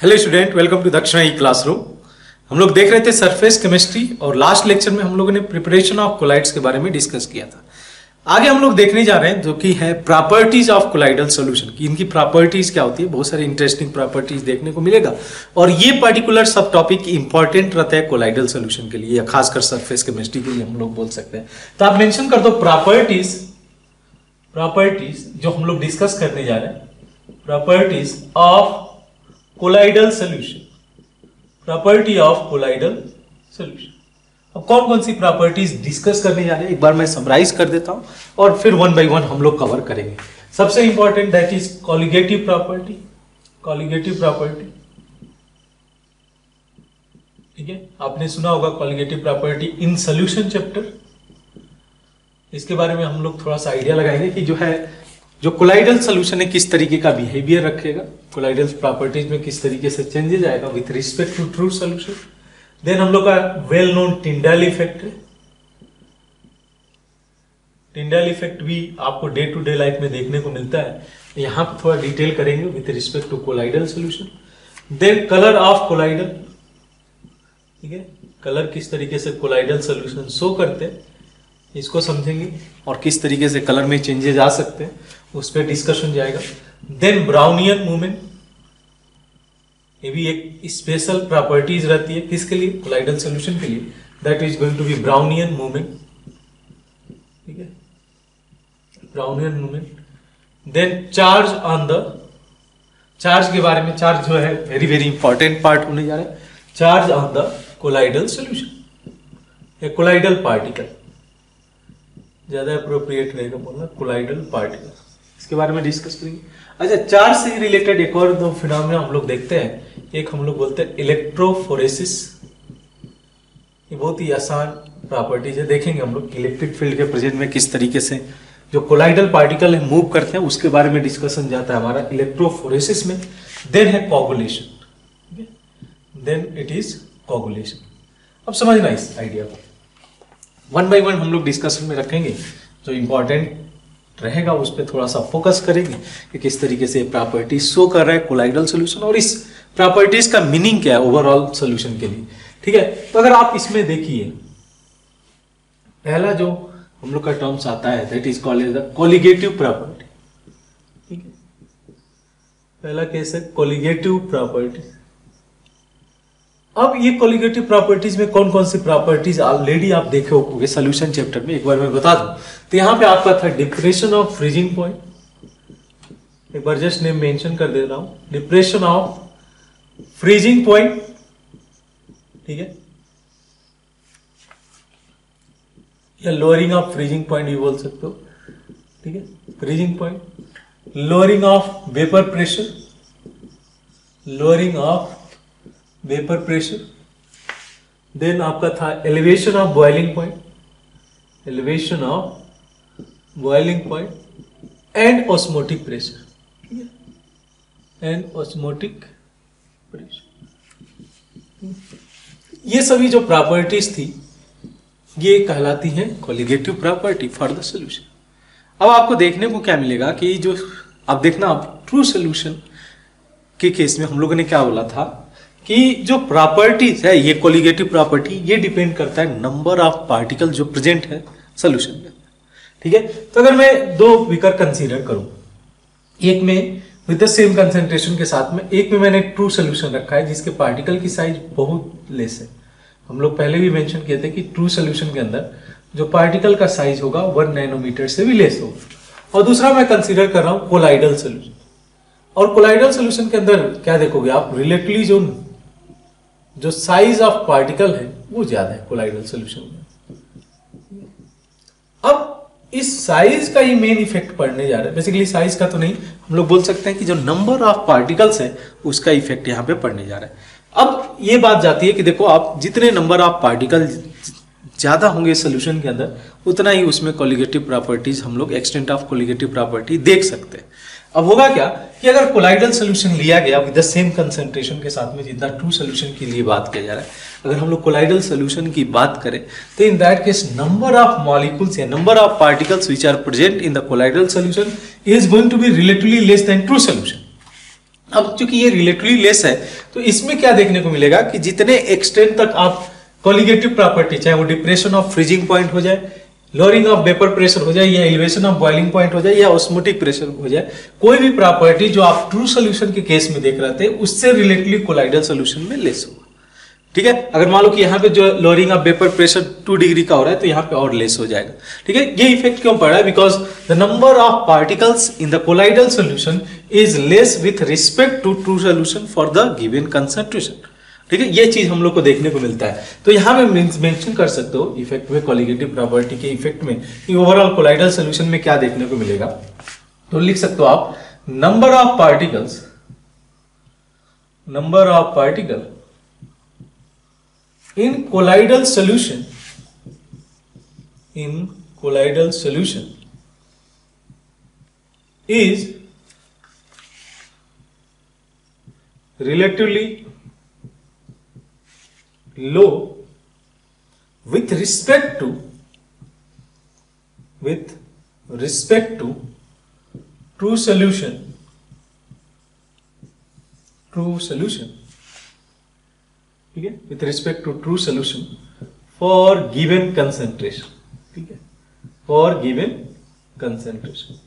Hello student, welcome to दक्षिणा ई classroom. हम लोग देख रहे थे सरफेस केमिस्ट्री और लास्ट लेक्चर में हम लोगों ने प्रिपरेशन ऑफ कोलाइड्स के बारे में डिस्कस किया था। आगे हम लोग देखने जा रहे हैं जो कि है प्रॉपर्टीज ऑफ कोलाइडल सॉल्यूशन की इनकी प्रॉपर्टीज क्या होती है। बहुत सारी इंटरेस्टिंग प्रॉपर्टीज देखने को मिलेगा और ये पर्टिकुलर सब टॉपिक इंपॉर्टेंट रहता है कोलाइडल सॉल्यूशन के लिए या खासकर सरफेस केमिस्ट्री के लिए हम लोग बोल सकते हैं। तो आप मेंशन कर दो प्रॉपर्टीज जो हम लोग डिस्कस करने जा रहे हैं, properties of colloidal solution, property of colloidal solution. अब कौन कौन सी प्रॉपर्टीज डिस्कस करने जा रहे हैं एक बार मैं समराइज कर देता हूं और फिर वन बाय वन हम लोग कवर करेंगे। सबसे important that is colligative property, colligative property. ठीक है, आपने सुना होगा colligative property in solution chapter. इसके बारे में हम लोग थोड़ा सा आइडिया लगाएंगे कि जो कोलाइडल सॉल्यूशन है किस तरीके का बिहेवियर रखेगा, कोलाइडल प्रॉपर्टीज में किस तरीके से चेंजेस आएगा with respect to true solution. Then हम लोग का वेल नोन टिंडाल इफेक्ट है। टिंडाल इफेक्ट भी आपको डे टू डे लाइफ में देखने को मिलता है, यहां पर थोड़ा डिटेल करेंगे with respect to colloidal solution. Then colour of colloidal, ठीक है, कलर किस तरीके से कोलाइडल सॉल्यूशन शो करते हैं इसको समझेंगे और किस तरीके से कलर में चेंजेस आ सकते हैं उस पर डिस्कशन जाएगा। देन ब्राउनियन मूवमेंट, ये भी एक स्पेशल प्रॉपर्टीज रहती है किसके लिए, कोलाइडल सॉल्यूशन के लिए, that is going to be Brownian movement. ठीक है, Brownian movement. Then charge on the, charge के बारे में, चार्ज जो है वेरी वेरी इंपॉर्टेंट पार्ट होने जा रहा है, charge on the colloidal solution, colloidal particle ज्यादा अप्रोप्रिएट रहेगा बोलना, कोलाइडल पार्टिकल, इसके बारे में डिस्कस करेंगे। अच्छा, चार्ज से रिलेटेड एक और दो फिनोमेना हम लोग देखते हैं। एक हम लोग बोलते हैं इलेक्ट्रोफोरेसिस, ये बहुत ही आसान प्रॉपर्टीज है, देखेंगे हम लोग इलेक्ट्रिक फील्ड के प्रेजेंट में किस तरीके से जो कोलाइडल पार्टिकल है मूव करते हैं उसके बारे में डिस्कशन जाता है हमारा इलेक्ट्रोफोरेसिस में। देन है coagulation, then it is coagulation. अब समझना इस आइडिया को, वन बाय वन हम लोग डिस्कशन में रखेंगे, जो इंपॉर्टेंट रहेगा उस पर थोड़ा सा फोकस करेंगे कि किस तरीके से प्रॉपर्टीज शो कर रहा है कोलाइडल सॉल्यूशन और इस प्रॉपर्टीज का मीनिंग क्या है ओवरऑल सॉल्यूशन के लिए। ठीक है, तो अगर आप इसमें देखिए पहला जो हम लोग का टर्म्स आता है that is called as the colligative property. ठीक है, पहला केस है कोलिगेटिव प्रॉपर्टी। अब ये कोलिगेटिव प्रॉपर्टीज में कौन कौन सी प्रॉपर्टीज ऑलरेडी आप देखे होंगे सॉल्यूशन चैप्टर में, एक बार मैं बता दूं तो यहां पे आपका था डिप्रेशन ऑफ फ्रीजिंग पॉइंट, एक बार जस्ट नेम मेंशन कर दे रहा हूं, डिप्रेशन ऑफ फ्रीजिंग पॉइंट। ठीक है, या लोअरिंग ऑफ फ्रीजिंग पॉइंट भी बोल सकते हो। ठीक है, freezing point, lowering of vapour pressure, lowering of vapour pressure. Then आपका था elevation of boiling point, elevation of boiling point and osmotic pressure, ठीक है, एंड ऑस्मोटिक प्रेशर। ये सभी जो प्रॉपर्टीज थी ये कहलाती हैं colligative property for the solution. अब आपको देखने को क्या मिलेगा कि जो अब देखना, आप ट्रू सॉल्यूशन के केस में हम लोगों ने क्या बोला था कि जो प्रॉपर्टीज है ये कोलिगेटिव प्रॉपर्टी ये डिपेंड करता है नंबर ऑफ पार्टिकल जो प्रेजेंट है सॉल्यूशन में। ठीक है, तो अगर मैं दो विकर कंसीडर करूं, एक में विद द सेम कंसेंट्रेशन के साथ में, एक में मैंने ट्रू सॉल्यूशन रखा है जिसके पार्टिकल की साइज बहुत लेस है। हम लोग पहले भी मेंशन किए थे कि ट्रू सॉल्यूशन के अंदर जो पार्टिकल का साइज होगा 1 नैनोमीटर से भी लेस होगा। और दूसरा मैं कंसीडर कर रहा हूं कोलाइडल सॉल्यूशन, और कोलाइडल सॉल्यूशन के अंदर क्या देखोगे आप, रिलेटिवली जो साइज ऑफ पार्टिकल है वो ज्यादा है कोलाइडल सॉल्यूशन में। अब इस साइज का ही मेन इफेक्ट पड़ने जा रहा है, बेसिकली साइज का तो नहीं, हम लोग बोल सकते हैं कि जो नंबर ऑफ पार्टिकल्स है उसका इफेक्ट यहां पे पड़ने जा रहा है। अब ये बात जाती है कि देखो आप जितने नंबर ऑफ पार्टिकल ज्यादा होंगे सोल्यूशन के अंदर उतना ही उसमें कोलिगेटिव प्रॉपर्टीज हम लोग एक्सटेंट ऑफ कोलिगेटिव प्रॉपर्टी देख सकते हैं। अब होगा क्या कि अगर कोलाइडल सॉल्यूशन लिया गया विद द सेम कंसंट्रेशन के साथ में जितना ट्रू सॉल्यूशन के लिए बात किया जा रहा है, अगर हम लोग कोलाइडल सॉल्यूशन की बात करें तो in that case number of molecules या number of particles which are present in the colloidal solution is going to be relatively less than true solution. अब चूंकि ये रिलेटिवली लेस है तो इसमें क्या देखने को मिलेगा कि जितने एक्सटेंट तक आप कोलिगेटिव प्रॉपर्टी, चाहे वो डिप्रेशन ऑफ फ्रीजिंग पॉइंट हो जाए, लोअरिंग ऑफ वेपर प्रेशर हो जाए, या एलिवेशन ऑफ बॉइलिंग पॉइंट हो जाए, या ऑस्मोटिक प्रेशर हो जाए, कोई भी प्रॉपर्टी जो आप ट्रू सोल्यूशन के केस में देख रहे थे उससे रिलेटिवली कोलाइडल सोल्यूशन में लेस होगा। ठीक है, अगर मान लो कि यहाँ पे जो lowering of vapour pressure 2 degree का हो रहा है तो यहाँ पे और लेस हो जाएगा। ठीक है, ये इफेक्ट क्यों पड़ रहा है? Because the number of particles in the colloidal solution is less with respect to true solution for the given concentration. ठीक है, ये चीज हम लोग को देखने को मिलता है। तो यहाँ में मेंशन कर सकते हो इफेक्ट में, कोलिगेटिव प्रॉपर्टी के इफेक्ट में, कि ओवरऑल कोलाइडल सोल्यूशन में क्या देखने को मिलेगा। तो लिख सकते हो आप number of particle in colloidal solution is relatively low with respect to true solution ठीक है, with respect to true solution for given concentration. ठीक है, फॉर गिवन कंसेंट्रेशन।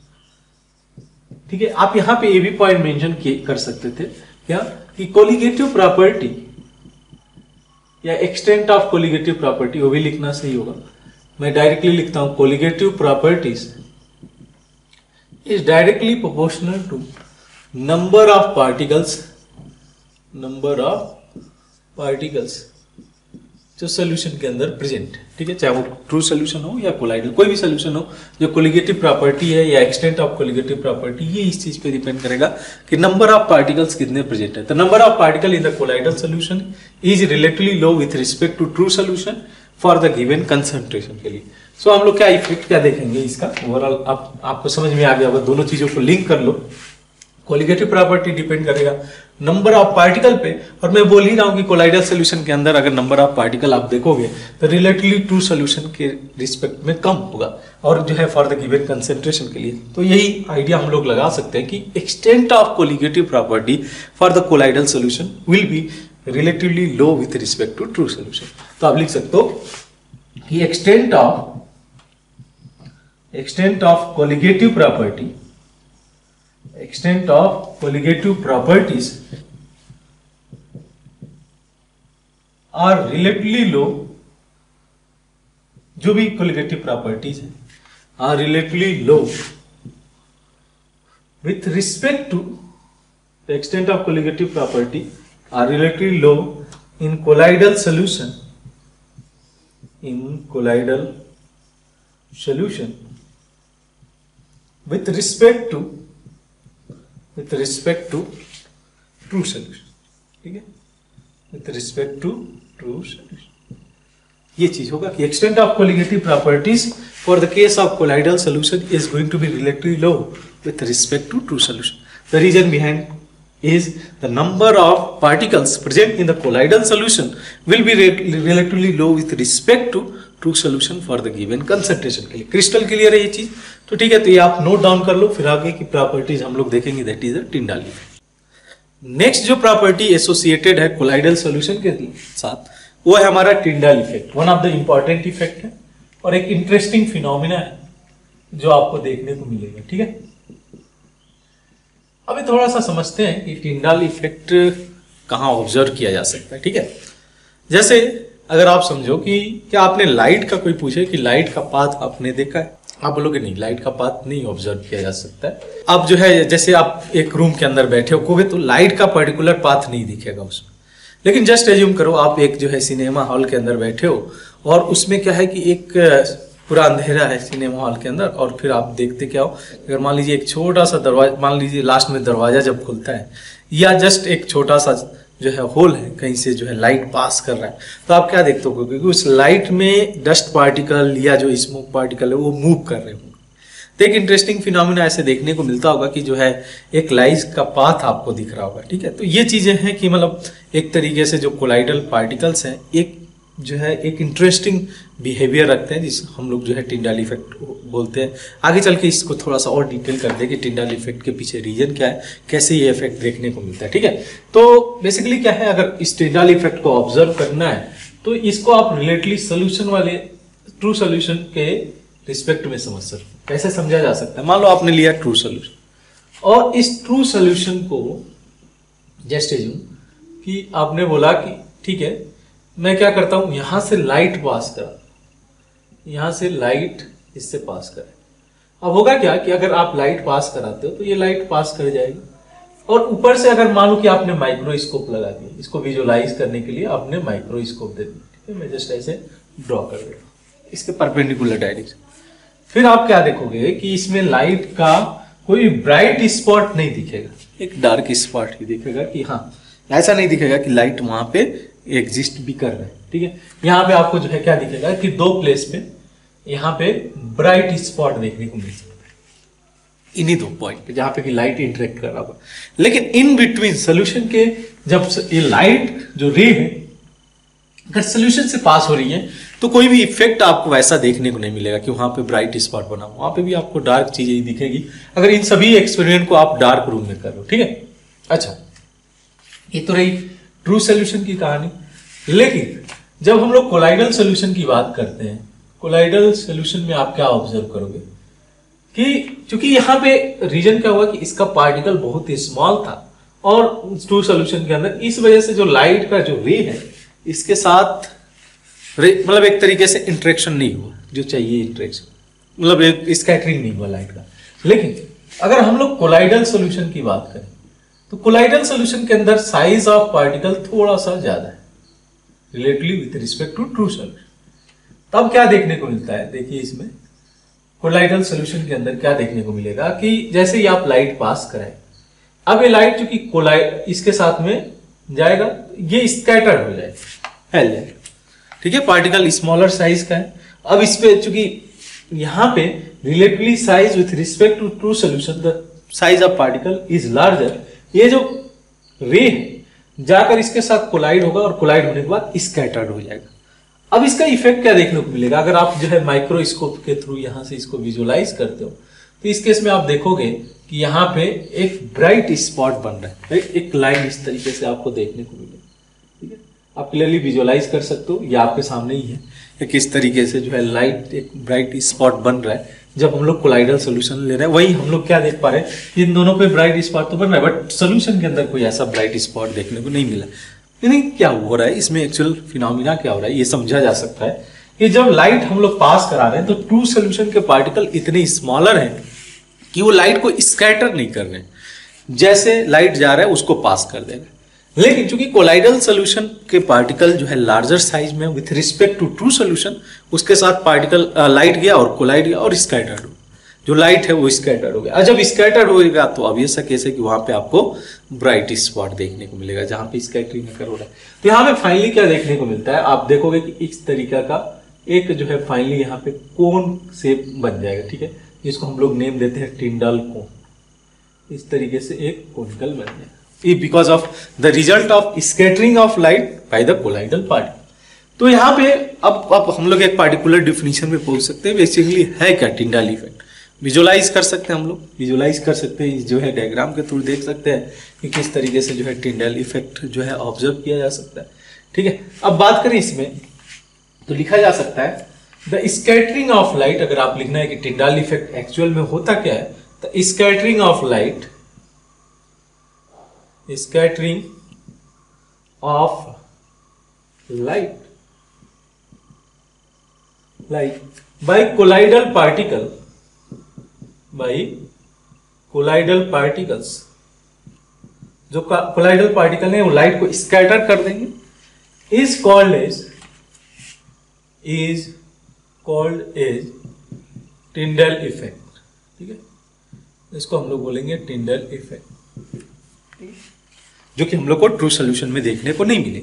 ठीक है, आप यहां पे ये भी पॉइंट मेंशन कर सकते थे क्या, कि कोलिगेटिव प्रॉपर्टी या एक्सटेंट ऑफ कोलिगेटिव प्रॉपर्टी, वो भी लिखना सही होगा। मैं डायरेक्टली लिखता हूं, colligative properties is directly proportional to number of particles जो सोल्यूशन के अंदर प्रेजेंट। ठीक है, चाहे वो ट्रू सोल्यूशन हो या कोलाइडल, कोई भी सोल्यूशन हो, जो कोलिगेटिव प्रॉपर्टी है या एक्सटेंट ऑफ कोलिगेटिव प्रॉपर्टी, ये इस चीज पे डिपेंड करेगा कि नंबर ऑफ पार्टिकल्स कितने प्रेजेंट है। तो number of particle in the colloidal solution is relatively low with respect to true solution for the given concentration के लिए। सो हम लोग क्या इफेक्ट क्या देखेंगे इसका ओवरऑल, आपको समझ में आ गया होगा। दोनों चीजों को लिंक कर लो। कोलिगेटिव प्रॉपर्टी डिपेंड करेगा नंबर ऑफ पार्टिकल पे, और मैं बोल ही रहा हूं कि कोलाइडल सोल्यूशन के अंदर अगर नंबर ऑफ पार्टिकल आप देखोगे तो रिलेटिवली ट्रू सोल्यूशन के रिस्पेक्ट में कम होगा, और जो है फॉर द गिवन कंसेंट्रेशन के लिए। तो यही आइडिया हम लोग लगा सकते हैं कि extent of colligative property for the colloidal solution will be relatively low with respect to true solution. तो आप लिख सकते हो कि extent of colligative properties are relatively low, जो भी कोलिगेटिव प्रॉपर्टीज है are relatively low with respect to the extent of colligative property are relatively low in colloidal solution with respect to true solution। ठीक है, with respect to true solution, ये चीज होगा कि extent of colligative properties for the case of colloidal solution is going to be relatively low with respect to true solution. The reason behind is the number of particles present in the colloidal solution will be relatively low with respect to true solution for the given concentration के लिए। Crystal clear है ये चीज? तो ठीक है, तो ये आप नोट डाउन कर लो, फिर आगे की प्रॉपर्टीज हम लोग देखेंगे, that is a Tyndall effect. Next जो प्रॉपर्टी एसोसिएटेड है कोलाइडल सोल्यूशन के साथ वो है हमारा Tyndall effect. One of the important effect है और एक इंटरेस्टिंग फिनोमिना है जो आपको देखने को मिलेगा। ठीक है, अभी थोड़ा सा समझते हैं कि टिंडाल इफेक्ट कहाँ ऑब्जर्व किया जा सकता है। ठीक है, जैसे अगर आप समझो कि क्या आपने लाइट का कोई पूछे कि लाइट का पाथ आपने देखा है, आप बोलोगे नहीं, लाइट का पाथ नहीं ऑब्जर्व किया जा सकता है। अब जो है जैसे आप एक रूम के अंदर बैठे हो तो लाइट का पर्टिकुलर पाथ नहीं दिखेगा उसमें, लेकिन जस्ट एज्यूम करो आप एक जो है सिनेमा हॉल के अंदर बैठे हो और उसमें क्या है कि एक पूरा अंधेरा है सिनेमा हॉल के अंदर, और फिर आप देखते क्या हो, अगर मान लीजिए एक छोटा सा दरवाजा, मान लीजिए लास्ट में दरवाजा जब खुलता है या जस्ट एक छोटा सा जो है होल है, कहीं से जो है लाइट पास कर रहा है, तो आप क्या देखते हो, क्योंकि उस लाइट में डस्ट पार्टिकल या जो स्मोक पार्टिकल है वो मूव कर रहे होंगे। तो एक इंटरेस्टिंग फिनोमिना ऐसे देखने को मिलता होगा कि जो है एक लाइट का पाथ आपको दिख रहा होगा। ठीक है, तो ये चीजें हैं कि मतलब एक तरीके से जो कोलाइडल पार्टिकल्स हैं एक जो है एक इंटरेस्टिंग बिहेवियर रखते हैं, जिस हम लोग जो है टिंडाल इफेक्ट बोलते हैं। आगे चल के इसको थोड़ा सा और डिटेल करते हैं कि टिंडाल इफेक्ट के पीछे रीजन क्या है, कैसे ये इफेक्ट देखने को मिलता है। ठीक है, तो बेसिकली क्या है, अगर इस टिंडाल इफेक्ट को ऑब्जर्व करना है तो इसको आप रिलेटिवली सोल्यूशन वाले ट्रू सोल्यूशन के रिस्पेक्ट में समझ सकते हैं। कैसे समझा जा सकता है, मान लो आपने लिया ट्रू सोल्यूशन, और इस ट्रू सोल्यूशन को जस्ट एज्यूम कि आपने बोला कि ठीक है मैं क्या करता हूं, यहां से लाइट पास करा, यहां से लाइट इससे पास करे। अब होगा क्या कि अगर आप लाइट पास कराते हो तो ये लाइट पास कर जाएगी, और ऊपर से अगर मान लो कि आपने माइक्रोस्कोप लगा दिया, इसको विजुअलाइज करने के लिए आपने माइक्रोस्कोप दे दिया। ठीक है, मैं जस्ट ऐसे ड्रॉ कर देता हूं इसके परपेंडिकुलर डायरेक्शन। फिर आप क्या देखोगे कि इसमें लाइट का कोई ब्राइट स्पॉट नहीं दिखेगा, एक डार्क स्पॉट ही दिखेगा। कि हाँ, ऐसा नहीं दिखेगा कि लाइट वहां पे एग्जिस्ट भी कर रहा है। ठीक है, यहाँ पे आपको जो है क्या दिखेगा कि दो प्लेस पे यहाँ पे ब्राइट स्पॉट देखने को मिल सकता है, इन्हीं दो पॉइंट पे जहां पे कि लाइट इंटरेक्ट कर रहा होगा। लेकिन इन बिटवीन सोल्यूशन के जब ये लाइट जो रे है अगर सोल्यूशन से पास हो रही है तो कोई भी इफेक्ट आपको वैसा देखने को नहीं मिलेगा कि वहां पे ब्राइट स्पॉट बना हो, वहां पे भी आपको डार्क चीजें ही दिखेगी अगर इन सभी एक्सपेरिमेंट को आप डार्क रूम में कर रहे हो। ठीक है, अच्छा ये तो रही ट्रू सोल्यूशन की कहानी। लेकिन जब हम लोग कोलाइडल सोल्यूशन की बात करते हैं, कोलाइडल सोल्यूशन में आप क्या ऑब्जर्व करोगे कि चूंकि यहाँ पे रीजन क्या हुआ कि इसका पार्टिकल बहुत ही स्मॉल था, और ट्रू सोल्यूशन के अंदर इस वजह से जो लाइट का जो रे है इसके साथ मतलब एक तरीके से इंटरेक्शन नहीं हुआ जो चाहिए, इंटरेक्शन मतलब स्कैटरिंग नहीं हुआ लाइट का। लेकिन अगर हम लोग कोलाइडल सोल्यूशन की बात करें तो कोलाइडल सोल्यूशन के अंदर साइज ऑफ पार्टिकल थोड़ा सा ज्यादा है relatively with respect to true solution. तब क्या देखने को मिलता है, देखिए इसमें कोलाइडल सोल्यूशन के अंदर क्या देखने को मिलेगा कि जैसे ही आप लाइट पास कराए, अब ये लाइट चूंकि कोलाइड इसके साथ में जाएगा, ये स्कैटर्ड हो जाएगा, फैल जाएगा। ठीक है, पार्टिकल स्मॉलर साइज का है। अब इस पे चूंकि यहां पे relatively size with respect to true solution the size of particle is larger, ये जो रे है जाकर इसके साथ कोलाइड होगा और कोलाइड होने के बाद स्कैटर्ड हो जाएगा। अब इसका इफेक्ट क्या देखने को मिलेगा, अगर आप जो है माइक्रोस्कोप के थ्रू यहां से इसको विजुअलाइज करते हो तो इस केस में आप देखोगे कि यहाँ पे एक ब्राइट स्पॉट बन रहा है, एक लाइन इस तरीके से आपको देखने को मिलेगा। ठीक है, आप क्लियरली विजुअलाइज कर सकते हो, ये आपके सामने ही है कि किस तरीके से जो है लाइट एक ब्राइट स्पॉट बन रहा है जब हम लोग कोलाइडल सोल्यूशन ले रहे हैं। वही हम लोग क्या देख पा रहे हैं, इन दोनों पे ब्राइट स्पॉट तो बन रहा है बट सोल्यूशन के अंदर कोई ऐसा ब्राइट स्पॉट देखने को नहीं मिला। यानी क्या हो रहा है इसमें, एक्चुअल फिनोमिना क्या हो रहा है, ये समझा जा सकता है कि जब लाइट हम लोग पास करा रहे हैं तो ट्रू सोल्यूशन के पार्टिकल इतने स्मॉलर हैं कि वो लाइट को स्कैटर नहीं कर रहे हैं, जैसे लाइट जा रहा है उसको पास कर देगा। लेकिन चूंकि कोलाइडल सोल्यूशन के पार्टिकल जो है लार्जर साइज में with respect to true solution, उसके साथ पार्टिकल लाइट गया और कोलाइड गया और स्कैटर्ड हो, जो लाइट है वो स्कैटर्ड हो गया। और जब स्कैटर्ड होगा तो ऑब्वियस सा केस है कि वहां पे आपको ब्राइट स्पॉट देखने को मिलेगा जहां पे स्कैटरिंग अकर हो रहा है। तो यहाँ पे फाइनली क्या देखने को मिलता है, आप देखोगे कि इस तरीका का एक जो है फाइनली यहाँ पे कोन शेप बन जाएगा। ठीक है, जिसको हम लोग नेम देते हैं टिंडाल कोन। इस तरीके से एक कोनिकल बन जाएगा because of the result of scattering of light by the colloidal particle. तो यहाँ पे अब हम लोग एक पार्टिकुलर डिफिनीशन में पहुंच सकते हैं। बेसिकली है क्या टिंडाल इफेक्ट, विजुअलाइज कर सकते हैं हम लोग, विजुअलाइज कर सकते हैं, जो है डायग्राम के थ्रू देख सकते हैं कि किस तरीके से जो है टिंडाल इफेक्ट जो है ऑब्जर्व किया जा सकता है। ठीक है, अब बात करें इसमें तो लिखा जा सकता है द स्कैटरिंग ऑफ लाइट। अगर आप लिखना है कि टिंडाल इफेक्ट एक्चुअल में होता क्या है, the scattering of light, scattering of light by colloidal particles, जो colloidal particle है वो लाइट को स्कैटर कर देंगे, is called as Tyndall effect. ठीक है, इसको हम लोग बोलेंगे टिंडल इफेक्ट, जो कि हम लोग को ट्रू सोल्यूशन में देखने को नहीं मिले।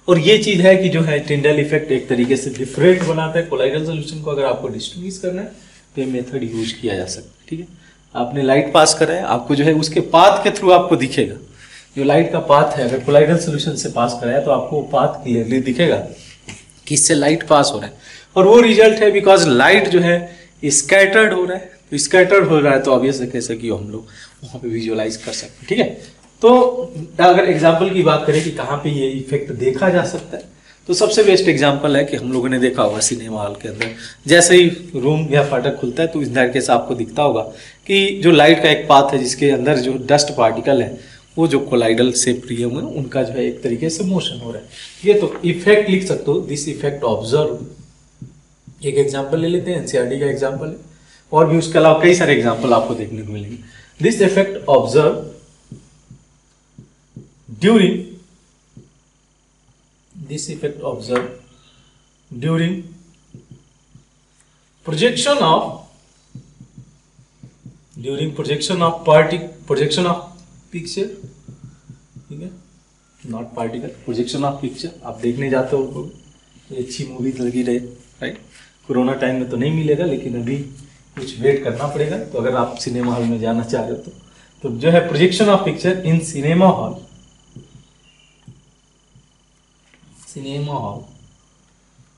और ये चीज है कि जो है टिंडल इफेक्ट एक तरीके से डिफरेंट बनाता है कोलाइडल सोल्यूशन को। अगर आपको डिस्टिंग्विश करना है तो ये मेथड यूज किया जा सकता है। ठीक है, आपने लाइट पास करा है, आपको जो है उसके पाथ के थ्रू आपको दिखेगा, जो लाइट का पाथ है अगर कोलाइडल सोल्यूशन से पास कराया तो आपको पाथ क्लियरली दिखेगा कि इससे लाइट पास हो रहा है, और वो रिजल्ट है बिकॉज लाइट जो है स्कैटर्ड हो रहा है। तो स्कैटर्ड हो रहा है तो ऑब्वियस है कैसे कि हम लोग वहाँ पे विजुअलाइज कर सकते हैं। ठीक है, तो अगर एग्जाम्पल की बात करें कि कहाँ पे ये इफेक्ट देखा जा सकता है, तो सबसे बेस्ट एग्जाम्पल है कि हम लोगों ने देखा होगा सिनेमा हॉल के अंदर जैसे ही रूम या फाटक खुलता है तो इस दैट केस आपको दिखता होगा कि जो लाइट का एक पाथ है जिसके अंदर जो डस्ट पार्टिकल है वो जो कोलाइडल शेप लिए हुए हैं उनका जो है एक तरीके से मोशन हो रहा है। ये तो इफेक्ट लिख सकते हो, दिस इफेक्ट ऑब्जर्व। एक एग्जाम्पल ले लेते हैं, एनसीईआरटी का एग्जाम्पल है, और भी उसके अलावा कई सारे एग्जाम्पल आपको देखने को मिलेंगे। This effect observe during projection of picture, ठीक है, not particle, projection of picture. आप देखने जाते हो तो अच्छी मूवी लगी रहे, राइट। कोरोना टाइम में तो नहीं मिलेगा, लेकिन अभी कुछ वेट करना पड़ेगा। तो अगर आप सिनेमा हॉल में जाना चाह रहे हो तो जो है projection of picture in cinema hall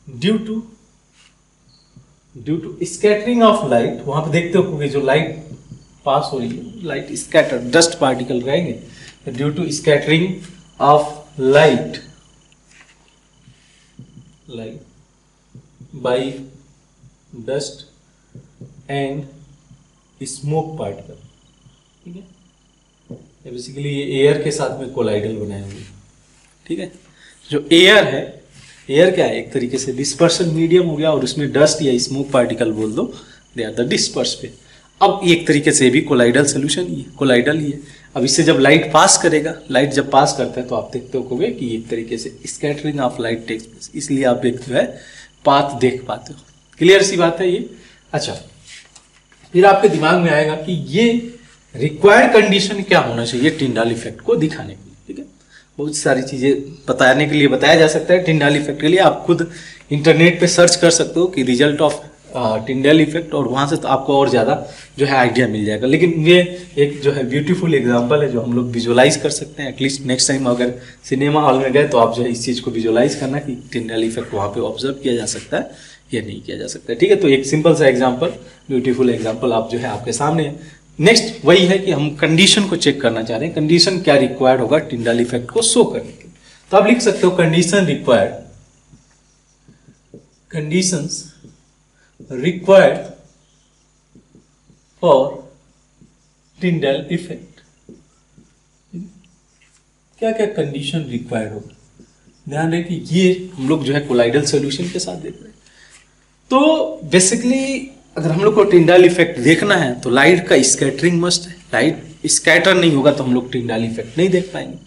due to scattering of light. वहां पे देखते हो कि जो लाइट पास हो रही है, लाइट स्कैटर, डस्ट पार्टिकल रहेंगे। Due to scattering of light by dust and smoke particle, ठीक है। बेसिकली ये एयर के साथ में कोलाइडल बनाए हुए, ठीक है। जो एयर है, एयर क्या है, एक तरीके से डिस्पर्सन मीडियम हो गया, और उसमें डस्ट या स्मोक पार्टिकल बोल दो, दे आर द डिस्पर्स पे। अब एक तरीके से भी कोलाइडल सोल्यूशन ही है, कोलाइडल ही है। अब इससे जब लाइट पास करेगा, लाइट जब पास करता है तो आप देखते हो कि एक तरीके से scattering of light takes place, इसलिए आप एक जो है पाथ देख पाते हो। क्लियर सी बात है ये। अच्छा, फिर आपके दिमाग में आएगा कि ये रिक्वायर्ड कंडीशन क्या होना चाहिए टिंडाल इफेक्ट को दिखाने के लिए, ठीक है। बहुत सारी चीजें बताने के लिए बताया जा सकता है टिंडाल इफेक्ट के लिए। आप खुद इंटरनेट पे सर्च कर सकते हो कि रिजल्ट ऑफ टिंडाल इफेक्ट, और वहां से तो आपको और ज्यादा जो है आइडिया मिल जाएगा। लेकिन ये एक जो है ब्यूटीफुल एग्जांपल है जो हम लोग विजुअलाइज कर सकते हैं। एटलीस्ट नेक्स्ट टाइम अगर सिनेमा हॉल में गए तो आप जो है इस चीज को विजुअलाइज करना कि टिंडाल इफेक्ट वहां पे ऑब्जर्व किया जा सकता है या नहीं किया जा सकता है, ठीक है। तो एक सिंपल सा एग्जाम्पल, ब्यूटीफुल एग्जाम्पल आप जो है आपके सामने है। नेक्स्ट वही है कि हम कंडीशन को चेक करना चाह रहे हैं, कंडीशन क्या रिक्वायर्ड होगा टिंडाल इफेक्ट को शो करने के लिए। तो आप लिख सकते हो condition required, conditions required for Tyndall effect. क्या क्या कंडीशन रिक्वायर्ड होगा, ध्यान रहे कि ये हम लोग जो है कोलाइडल सॉल्यूशन के साथ देख रहे हैं। तो बेसिकली अगर हम लोग को टिंडाल इफेक्ट देखना है तो लाइट का स्कैटरिंग मस्ट है। लाइट स्कैटर नहीं होगा तो हम लोग टिंडाल इफेक्ट नहीं देख पाएंगे।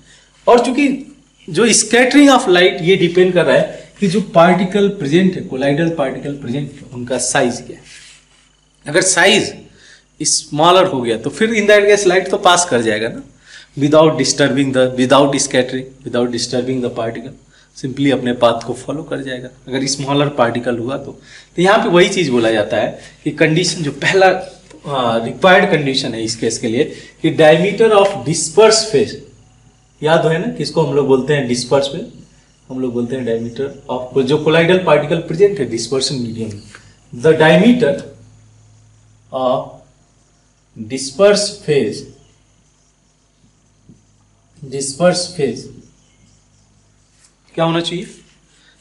और चूंकि जो स्कैटरिंग ऑफ लाइट ये डिपेंड कर रहा है कि जो पार्टिकल प्रेजेंट है, कोलाइडल पार्टिकल प्रेजेंट है, उनका साइज क्या है। अगर साइज स्मॉलर हो गया तो फिर इन दैट केस लाइट तो पास कर जाएगा ना, without scattering, without disturbing the particle, simply अपने पाथ को फॉलो कर जाएगा। अगर स्मॉलर पार्टिकल हुआ तो यहाँ पे वही चीज बोला जाता है कि कंडीशन जो पहला रिक्वायर्ड कंडीशन है इस केस के लिए कि डायमीटर ऑफ डिस्पर्स फेज, याद है ना किसको हम लोग बोलते हैं डिस्पर्स फेज, हम लोग बोलते हैं डायमीटर ऑफ जो कोलाइडल पार्टिकल प्रेजेंट है dispersion medium, the diameter of disperse phase क्या होना चाहिए,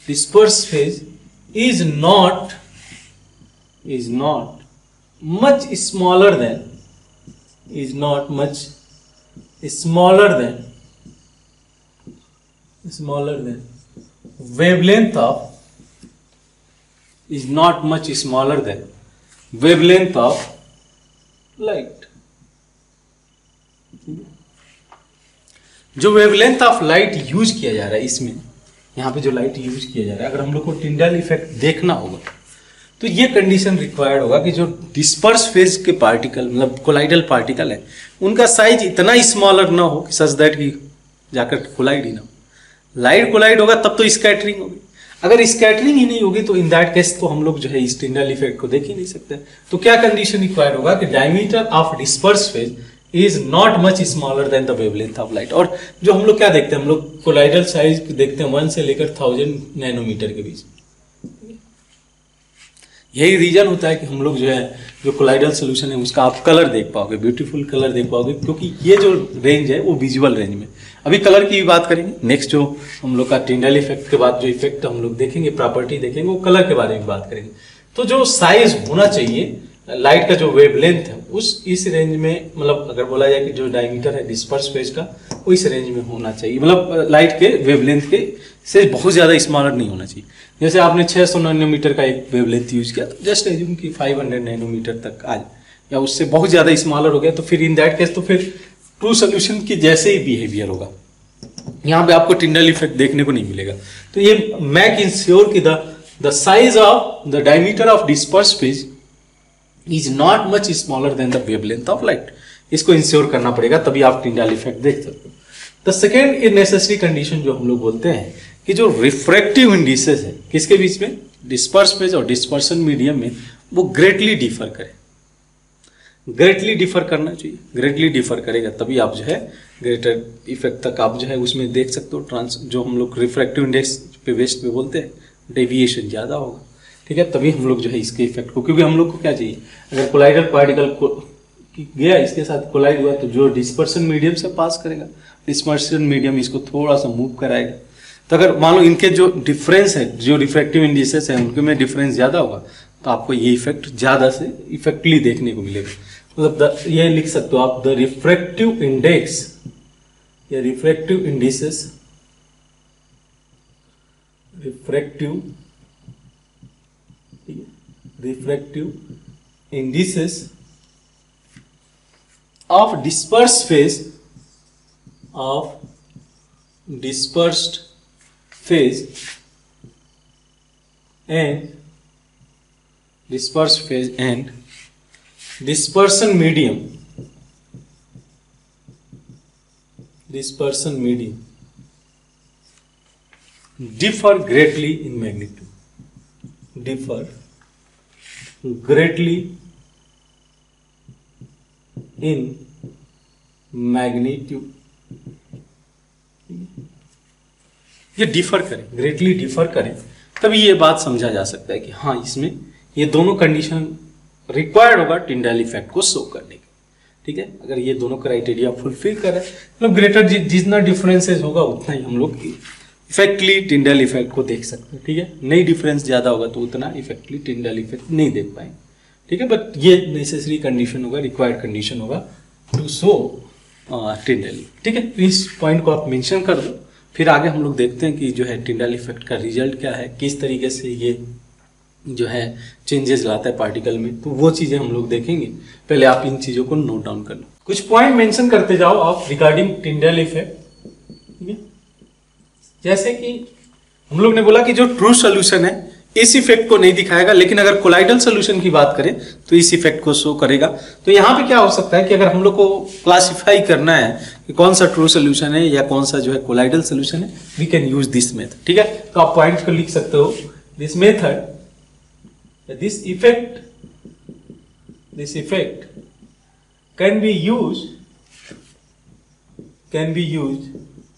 disperse phase is not much smaller than wavelength of light। जो वेवलेंथ ऑफ लाइट यूज किया जा रहा है इसमें, यहाँ पे जो लाइट यूज किया जा रहा है, अगर हम लोग को टिंडाल इफेक्ट देखना होगा तो ये कंडीशन रिक्वायर्ड होगा कि जो डिस्पर्स फेज के पार्टिकल मतलब कोलाइडल पार्टिकल है उनका साइज इतना स्मॉलर ना हो कि सच दैट कि जाकर कोलाइड ही ना हो। लाइट कोलाइड होगा तब तो स्कैटरिंग होगी, अगर स्कैटरिंग ही नहीं होगी तो इन दैट केस तो हम लोग जो है इस टिंडाल इफेक्ट को देख ही नहीं सकते। तो क्या कंडीशन रिक्वायर्ड होगा कि diameter of disperse phase is not much smaller than the wavelength of light. और जो हम लोग क्या देखते हैं, हम लोग कोलाइडल साइज देखते हैं 1 से लेकर 1000 नैनोमीटर के बीच, यही रीजन होता है कि हम लोग जो है जो कोलाइडल सोल्यूशन है उसका आप कलर देख पाओगे, ब्यूटीफुल कलर देख पाओगे, क्योंकि ये जो रेंज है वो विजुअल रेंज में। अभी कलर की भी बात करेंगे, नेक्स्ट जो हम लोग का टिंडल इफेक्ट के बाद जो इफेक्ट हम लोग देखेंगे, प्रॉपर्टी देखेंगे, वो कलर के बारे में बात करेंगे। तो जो साइज होना चाहिए लाइट का, जो वेवलेंथ है उस इस रेंज में, मतलब अगर बोला जाए कि जो डायमीटर है डिस्पर्स फेज का वो इस रेंज में होना चाहिए, मतलब लाइट के वेवलेंथ के से बहुत ज़्यादा स्मॉलर नहीं होना चाहिए। जैसे आपने 600 नैनोमीटर का एक वेवलेंथ यूज किया तो जस्ट एज्यूम कि 500 नैनोमीटर तक आ जाए, या उससे बहुत ज़्यादा स्मॉलर हो गया तो फिर इन दैट केस तो फिर ट्रू सोल्यूशन की जैसे ही बिहेवियर होगा, यहाँ पे आपको टिंडल इफेक्ट देखने को नहीं मिलेगा। तो ये मैक इंश्योर कि the size of the diameter of disperse phase is not much smaller than the wavelength of light, इसको इंश्योर करना पड़ेगा, तभी आप टिंडल इफेक्ट देख सकते हो। द सेकेंड नेसेसरी कंडीशन जो हम लोग बोलते हैं कि जो रिफ्रैक्टिव इंडिसेस है किसके बीच में, डिस्पर्स फेज और डिस्पर्सन मीडियम में, वो ग्रेटली डिफर करे, ग्रेटली डिफर करना चाहिए। ग्रेटली डिफर करेगा तभी आप जो है ग्रेटर इफेक्ट तक आप जो है उसमें देख सकते हो। जो हम लोग रिफ्रैक्टिव इंडेक्स पे वेस्ट पे बोलते हैं, डेविएशन ज़्यादा होगा, ठीक है, तभी हम लोग जो है इसके इफेक्ट को, क्योंकि हम लोग को क्या चाहिए, अगर कोलाइडल पार्टिकल गया इसके साथ कोलाइड हुआ तो जो डिस्पर्सन मीडियम से पास करेगा, डिस्पर्सन मीडियम इसको थोड़ा सा मूव कराएगा। तो अगर मान लो इनके जो डिफरेंस है, जो रिफ्रैक्टिव इंडिसेस है उनके में डिफरेंस ज़्यादा होगा तो आपको ये इफेक्ट ज़्यादा से इफेक्टली देखने को मिलेगा। मतलब ये लिख सकते हो आप, द रिफ्रैक्टिव इंडेक्स या refractive indices, refractive indices of dispersed phase and dispersion medium differ greatly in magnitude, ये डिफर करें, ग्रेटली डिफर करें, तभी ये बात समझा जा सकता है कि हाँ इसमें ये दोनों कंडीशन रिक्वायर्ड होगा टिंडल इफेक्ट को शो करने के, ठीक है। अगर ये दोनों क्राइटेरिया फुलफिल करे मतलब ग्रेटर जितना डिफरेंसेस होगा उतना ही हम लोग इफेक्टली टिंडल इफेक्ट को देख सकते हैं, ठीक है। नहीं डिफरेंस ज़्यादा होगा तो उतना इफेक्टली टिंडल इफेक्ट नहीं देख पाएंगे, ठीक है। बट ये नेसेसरी कंडीशन होगा, रिक्वायर्ड कंडीशन होगा टू शो टिंडल, ठीक है। इस पॉइंट को आप मेंशन कर दो, फिर आगे हम लोग देखते हैं कि जो है टिंडल इफेक्ट का रिजल्ट क्या है, किस तरीके से ये जो है चेंजेस लाता है पार्टिकल में, तो वो चीज़ें हम लोग देखेंगे। पहले आप इन चीज़ों को नोट डाउन कर लो, कुछ पॉइंट मेंशन करते जाओ आप रिगार्डिंग टिंडल इफेक्ट, ठीक है। जैसे कि हम लोग ने बोला कि जो ट्रू सोल्यूशन है इस इफेक्ट को नहीं दिखाएगा, लेकिन अगर कोलाइडल सोल्यूशन की बात करें तो इस इफेक्ट को शो करेगा। तो यहाँ पे क्या हो सकता है कि अगर हम लोग को क्लासिफाई करना है कि कौन सा ट्रू सोल्यूशन है या कौन सा जो है कोलाइडल सोल्यूशन है, we can use this method, ठीक है। तो आप पॉइंट्स को लिख सकते हो, this method, this effect can be use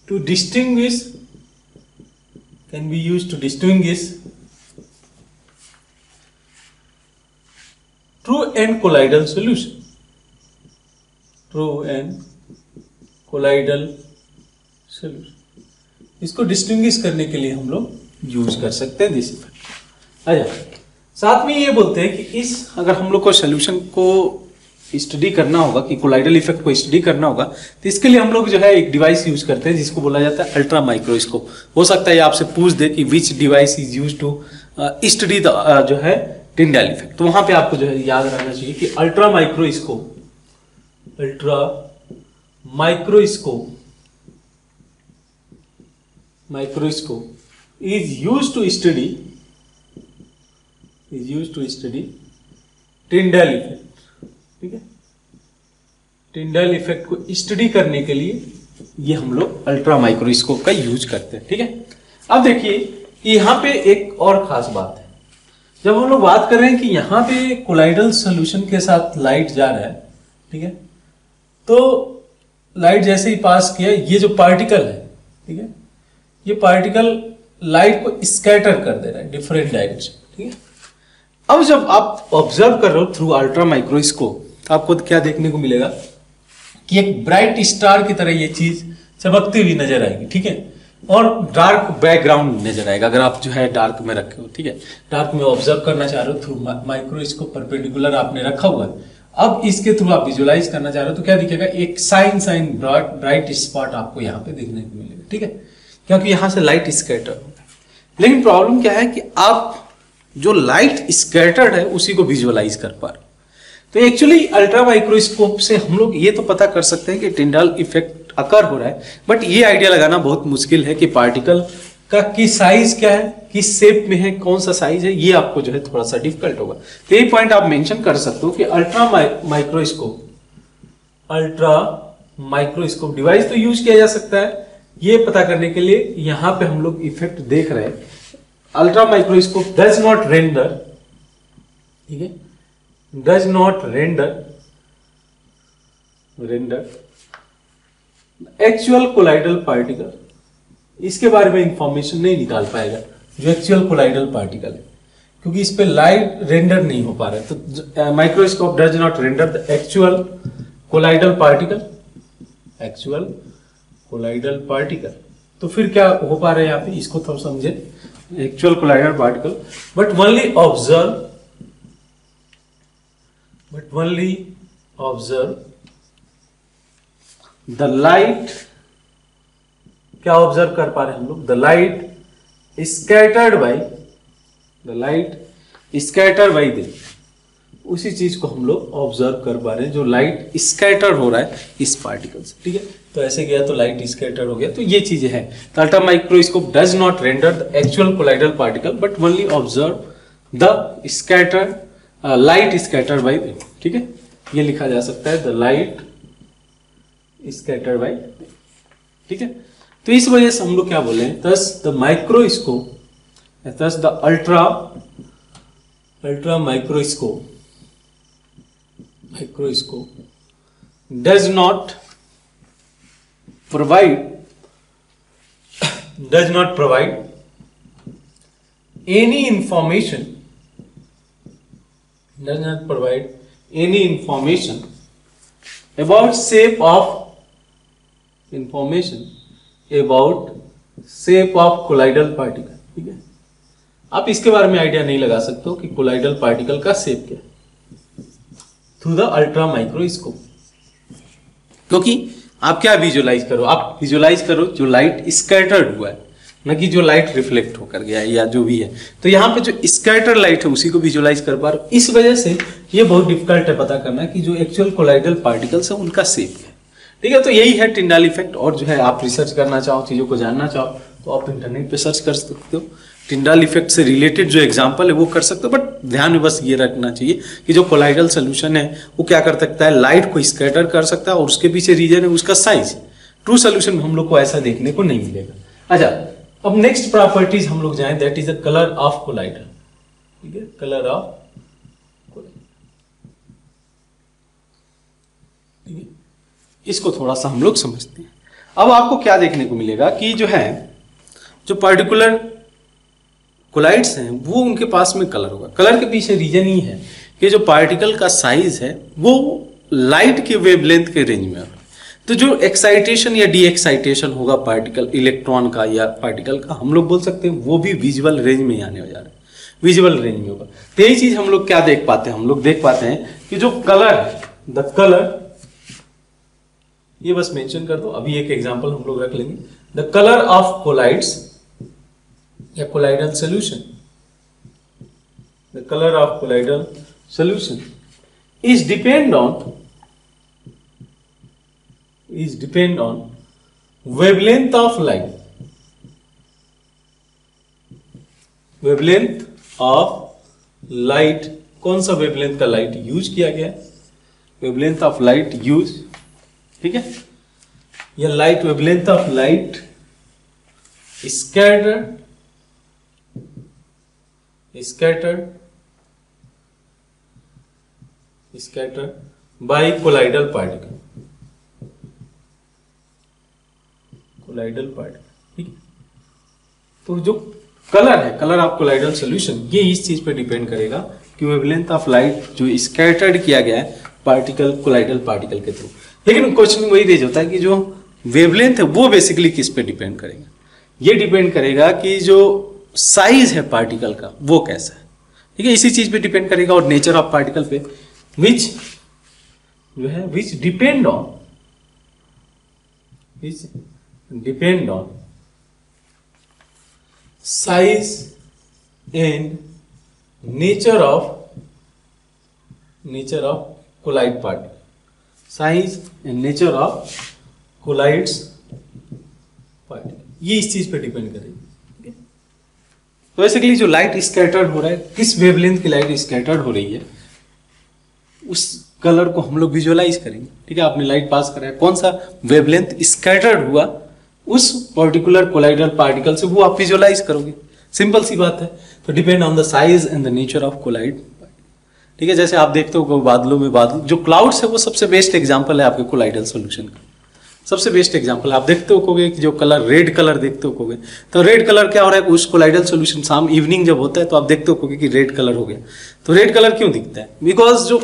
to distinguish true and colloidal solution, इसको डिस्टिंग्विश करने के लिए हम लोग यूज कर सकते हैं दिस इफेक्ट। अच्छा, साथ में ये बोलते हैं कि इस अगर हम लोग को सोल्यूशन को स्टडी करना होगा, कि कोलाइडल इफेक्ट को स्टडी करना होगा, तो इसके लिए हम लोग जो है एक डिवाइस यूज करते हैं जिसको बोला जाता है अल्ट्रा माइक्रोस्कोप। हो सकता है आपसे पूछ दे कि which device is use to study the जो है टिंडल इफेक्ट, तो वहां पे आपको जो है याद रखना चाहिए कि ultra microscope is used to study Tyndall effect, ठीक है। टिंडल इफेक्ट को स्टडी करने के लिए ये हम लोग अल्ट्रा माइक्रोस्कोप का यूज करते हैं, ठीक है। अब देखिए यहाँ पे एक और खास बात है, जब हम लोग बात कर रहे हैं कि यहाँ पे कोलाइडल सोल्यूशन के साथ लाइट जा रहा है, ठीक है, तो लाइट जैसे ही पास किया, ये जो पार्टिकल है, ठीक है, ये पार्टिकल लाइट को स्कैटर कर दे रहा है डिफरेंट डायरेक्शन, ठीक है। अब जब आप ऑब्जर्व कर रहे हो थ्रू अल्ट्रा माइक्रोस्कोप आपको क्या देखने को मिलेगा कि एक ब्राइट स्टार की तरह ये चीज चमकती हुई नजर आएगी, ठीक है, और डार्क बैकग्राउंड नजर आएगा अगर आप जो है डार्क में रखे हो, ठीक है, डार्क में ऑब्जर्व करना चाह रहे हो थ्रू माइक्रोस्कोप परपेंडिकुलर आपने रखा हुआ है। अब इसके थ्रू आप विजुअलाइज करना चाह रहे हो तो क्या दिखेगा, एक साइन ब्राइट स्पॉट आपको यहाँ पे देखने को मिलेगा, ठीक है, क्योंकि यहाँ से लाइट स्कैटर होता है। लेकिन प्रॉब्लम क्या है कि आप जो लाइट स्कैटर्ड है उसी को विजुअलाइज कर पा रहे हो। तो एक्चुअली अल्ट्रा माइक्रोस्कोप से हम लोग ये तो पता कर सकते हैं कि टिंडाल इफेक्ट अकर हो रहा है, बट ये आइडिया लगाना बहुत मुश्किल है कि पार्टिकल का की साइज क्या है, किस शेप में है, कौन सा साइज है, ये आपको जो है थोड़ा सा डिफिकल्ट होगा। तो ये पॉइंट आप मेंशन कर सकते हो कि अल्ट्रा माइक्रोस्कोप डिवाइस तो यूज किया जा सकता है ये पता करने के लिए। यहां पे हम लोग इफेक्ट देख रहे हैं, ultra microscope does not render, ठीक है, does not render actual colloidal particle, इसके बारे में इंफॉर्मेशन नहीं निकाल पाएगा जो एक्चुअल कोलाइडल पार्टिकल है, क्योंकि इस पे लाइट रेंडर नहीं हो पा रहा है। तो microscope does not render the actual colloidal particle, तो फिर क्या हो पा रहा है यहाँ पे, इसको थोड़ा समझे, actual colloidal particle but only observe the light, क्या ऑब्जर्व कर पा रहे हैं हम लोग, the light scattered by the, उसी चीज को हम लोग ऑब्जर्व कर पा रहे हैं जो लाइट स्कैटर हो रहा है इस पार्टिकल से, ठीक है। तो ऐसे गया तो लाइट स्कैटर हो गया, तो ये चीजें हैं। तो ultra microscope does not render the actual colloidal particle but only observe the scatter light scatter by the, ठीक है, ये लिखा जा सकता है द लाइट स्कैटर बाई, ठीक है। तो इस वजह से हम लोग क्या बोले हैं, thus the ultra microscope does not provide any information about shape of colloidal particle, ठीक है। आप इसके बारे में आइडिया नहीं लगा सकते हो कि कोलाइडल पार्टिकल का शेप क्या है थ्रू द अल्ट्रा माइक्रोस्कोप, क्योंकि आप क्या विजुअलाइज करो, आप विजुअलाइज करो जो लाइट स्कैटर्ड हुआ है, न कि जो लाइट रिफ्लेक्ट होकर गया है या जो भी है। तो यहाँ पे जो स्कैटर लाइट है उसी को विजुअलाइज कर पा रहे हो। इस वजह से ये बहुत डिफिकल्ट है पता करना कि जो एक्चुअल कोलाइडल पार्टिकल्स है उनका शेप क्या है, ठीक है। तो यही है टिंडाल इफेक्ट। और जो है आप रिसर्च करना चाहो, चीजों को जानना चाहो तो आप इंटरनेट पे सर्च कर सकते हो, टिंडाल इफेक्ट से रिलेटेड जो एग्जांपल है वो कर सकते हो। बट ध्यान में बस ये रखना चाहिए कि जो कोलाइडल सोल्यूशन है वो क्या कर सकता है, लाइट को स्कैटर कर सकता है और उसके पीछे रीजन है उसका साइज। ट्रू सोल्यूशन में हम लोग को ऐसा देखने को नहीं मिलेगा। अच्छा, अब नेक्स्ट प्रॉपर्टीज हम लोग जाएं, that is the colour of colloidal, ठीक है, कलर ऑफ कोलाइडल, ठीक है। इसको थोड़ा सा हम लोग समझते हैं। अब आपको क्या देखने को मिलेगा कि जो है जो पर्टिकुलर कोलाइड्स हैं वो उनके पास में कलर होगा। कलर के पीछे रीजन ही है कि जो पार्टिकल का साइज है वो लाइट के वेवलेंथ के रेंज में होगा। तो जो एक्साइटेशन या डी एक्साइटेशन होगा पार्टिकल इलेक्ट्रॉन का या पार्टिकल का, हम लोग बोल सकते हैं वो भी विजुअल रेंज में आने हो जा रहा है, विजुअल रेंज में होगा। तो यही चीज हम लोग क्या देख पाते हैं, हम लोग देख पाते हैं कि जो कलर है, द कलर, ये बस मेंशन कर दो, अभी एक एग्जांपल हम लोग रख लेंगे। द कलर ऑफ कोलाइड्स या colloidal solution, the colour of colloidal solution is depend on wavelength of light, wavelength of light, कौन सा वेवलेंथ का लाइट यूज किया गया है, वेवलेंथ ऑफ लाइट यूज, ठीक है, या light wavelength of light scattered by colloidal particle, ठीक है। तो जो कलर है, कलर ऑफ कोलाइडल सॉल्यूशन, ये इस चीज पे डिपेंड करेगा कि वेवलेंथ ऑफ लाइट जो स्कैटर्ड किया गया है पार्टिकल कोलाइडल पार्टिकल के थ्रू। लेकिन क्वेश्चन वही रेज होता है कि जो वेवलेंथ है वो बेसिकली किस पे डिपेंड करेगा? ये डिपेंड करेगा कि जो साइज है पार्टिकल का वो कैसा है, ठीक है, इसी चीज पे डिपेंड करेगा और नेचर ऑफ पार्टिकल पे विच जो है which depend on size and nature of colloid particle, size and nature of colloids particle, ये इस चीज पे डिपेंड करेगी। तो बेसिकली जो लाइट स्कैटर्ड हो रहा है, किस वेवलेंथ की लाइट स्कैटर्ड हो रही है, उस कलर को हम लोग विजुअलाइज करेंगे, ठीक है। आपने लाइट पास करा है, कौन सा वेवलेंथ स्कैटर्ड हुआ उस पर्टिकुलर कोलाइडल पार्टिकल से, वो आप विजुअलाइज करोगे। सिंपल सी बात है। तो depend on the size and the nature of colloid, ठीक है। जैसे आप देखते हो बादलों में बादल, जो क्लाउड्स है वो सबसे बेस्ट एग्जांपल है आपके कोलाइडल सॉल्यूशन का, सबसे बेस्ट एग्जांपल। आप देखते हो कि जो कलर रेड कलर देखते हो, तो रेड कलर क्या हो रहा है उस कोलाइडल सॉल्यूशन, शाम इवनिंग जब होता है तो आप देखते हो कि रेड कलर हो गया। तो रेड कलर क्यों दिखता है? बिकॉज जो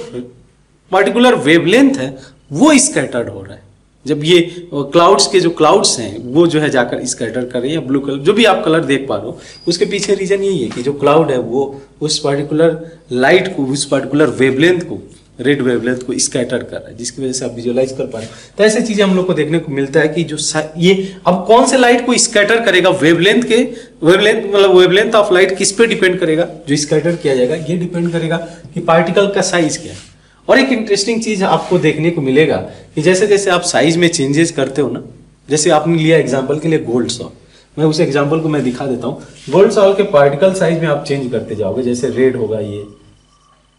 पर्टिकुलर वेवलेंथ है वो स्कैटर्ड हो रहा है। जब ये क्लाउड्स के जो क्लाउड्स हैं वो जो है जाकर स्कैटर कर रही है, ब्लू कलर जो भी आप कलर देख पा रहे हो, उसके पीछे रीजन यही है कि जो क्लाउड है वो उस पर्टिकुलर लाइट को, उस पर्टिकुलर वेवलेंथ को, रेड वेवलेंथ को स्कैटर कर रहा है, जिसकी वजह से आप विजुअलाइज कर पा रहे हैं। तो ऐसे चीजें हम लोग को देखने को मिलता है कि जो ये अब कौन से लाइट को स्कैटर करेगा, वेवलेंथ के, वेवलेंथ मतलब वेवलेंथ ऑफ लाइट किस पे डिपेंड करेगा जो स्कैटर किया जाएगा, ये डिपेंड करेगा कि पार्टिकल का साइज क्या है। और एक इंटरेस्टिंग चीज आपको देखने को मिलेगा कि जैसे जैसे आप साइज में चेंजेस करते हो ना, जैसे आपने लिया एग्जांपल के लिए गोल्ड सॉल्व, मैं उस एग्जांपल को मैं दिखा देता हूँ। गोल्ड सॉल्व के पार्टिकल साइज में आप चेंज करते जाओगे, जैसे रेड होगा, ये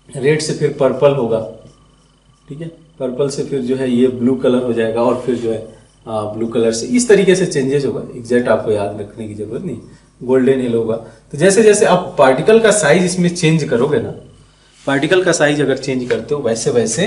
रेड से फिर पर्पल होगा, ठीक है, पर्पल से फिर जो है ये ब्लू कलर हो जाएगा, और फिर जो है ब्लू कलर से इस तरीके से चेंजेस होगा। एग्जैक्ट आपको याद रखने की जरूरत नहीं, गोल्डन येलो होगा। तो जैसे जैसे आप पार्टिकल का साइज इसमें चेंज करोगे ना, पार्टिकल का साइज अगर चेंज करते हो वैसे वैसे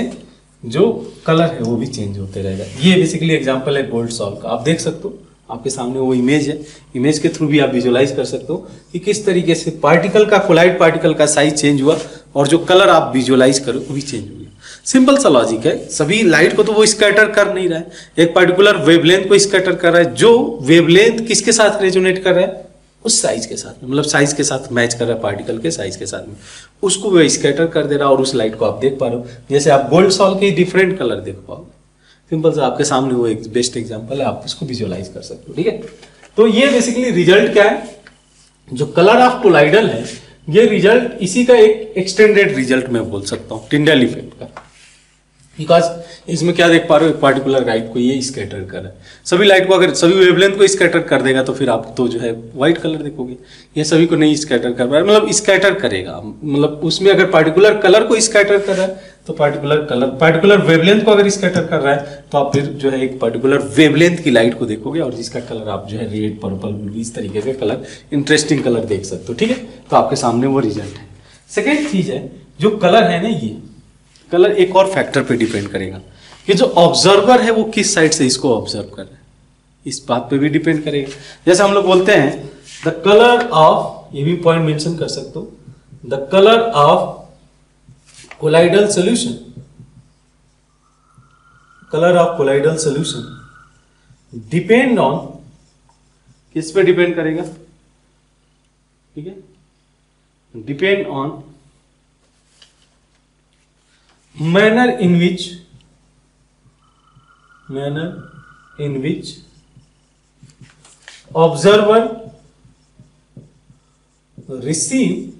जो कलर है वो भी चेंज होते रहेगा। ये बेसिकली एग्जांपल है गोल्ड सॉल्व का। आप देख सकते हो आपके सामने वो इमेज है, इमेज के थ्रू भी आप विजुअलाइज कर सकते हो कि किस तरीके से पार्टिकल का, कोलाइड पार्टिकल का साइज चेंज हुआ और जो कलर आप विजुअलाइज करो वो भी चेंज हो गया। सिंपल सा लॉजिक है। सभी लाइट को तो वो स्कैटर कर नहीं रहा है, एक पर्टिकुलर वेवलेंथ को स्कैटर कर रहा है, जो वेवलेंथ किसके साथ रेजोनेट कर रहा है, उस साइज के साथ, मतलब साइज के साथ मैच कर रहा है, पार्टिकल के साइज के साथ में उसको वो स्कैटर कर दे रहा है, और उस लाइट को आप देख पा रहे हो। जैसे आप गोल्ड सॉल्व के डिफरेंट कलर देख पाओगे, सिंपल सा आपके सामने वो एक बेस्ट एग्जांपल है, आप इसको विजुअलाइज कर सकते हो, ठीक है। तो ये बेसिकली रिजल्ट क्या है, जो कलर ऑफ कोलाइडल है, ये रिजल्ट इसी का एक एक्सटेंडेड रिजल्ट मैं बोल सकता हूँ टिंडल इफेक्ट का। बिकॉज इसमें क्या देख पा रहे हो, एक पार्टिकुलर लाइट को ये स्कैटर कर रहा है। सभी लाइट को अगर सभी वेवलेंथ को स्कैटर कर देगा तो फिर आप तो जो है व्हाइट कलर देखोगे। ये सभी को नहीं स्कैटर कर रहा है, मतलब स्कैटर करेगा, मतलब उसमें अगर पार्टिकुलर कलर को स्कैटर कर रहा है तो पार्टिकुलर कलर, पार्टिकुलर वेवलेंथ को अगर स्कैटर कर रहा है तो आप फिर जो है एक पार्टिकुलर वेवलेंथ की लाइट को देखोगे, और जिसका कलर आप जो है रेड, पर्पल, ब्लू इस तरीके के कलर, इंटरेस्टिंग कलर देख सकते हो, ठीक है। तो आपके सामने वो रिजल्ट है। सेकेंड चीज है, जो कलर है ना, ये कलर एक और फैक्टर पे डिपेंड करेगा कि जो ऑब्जर्वर है वो किस साइड से इसको ऑब्जर्व कर रहा है, इस बात पे भी डिपेंड करेगा। जैसे हम लोग बोलते हैं द कलर ऑफ, ये भी पॉइंट मेंशन कर सकते हो, the colour of colloidal solution, colour of colloidal solution depend on, किस पे डिपेंड करेगा, ठीक है, depend on manner in which observer receive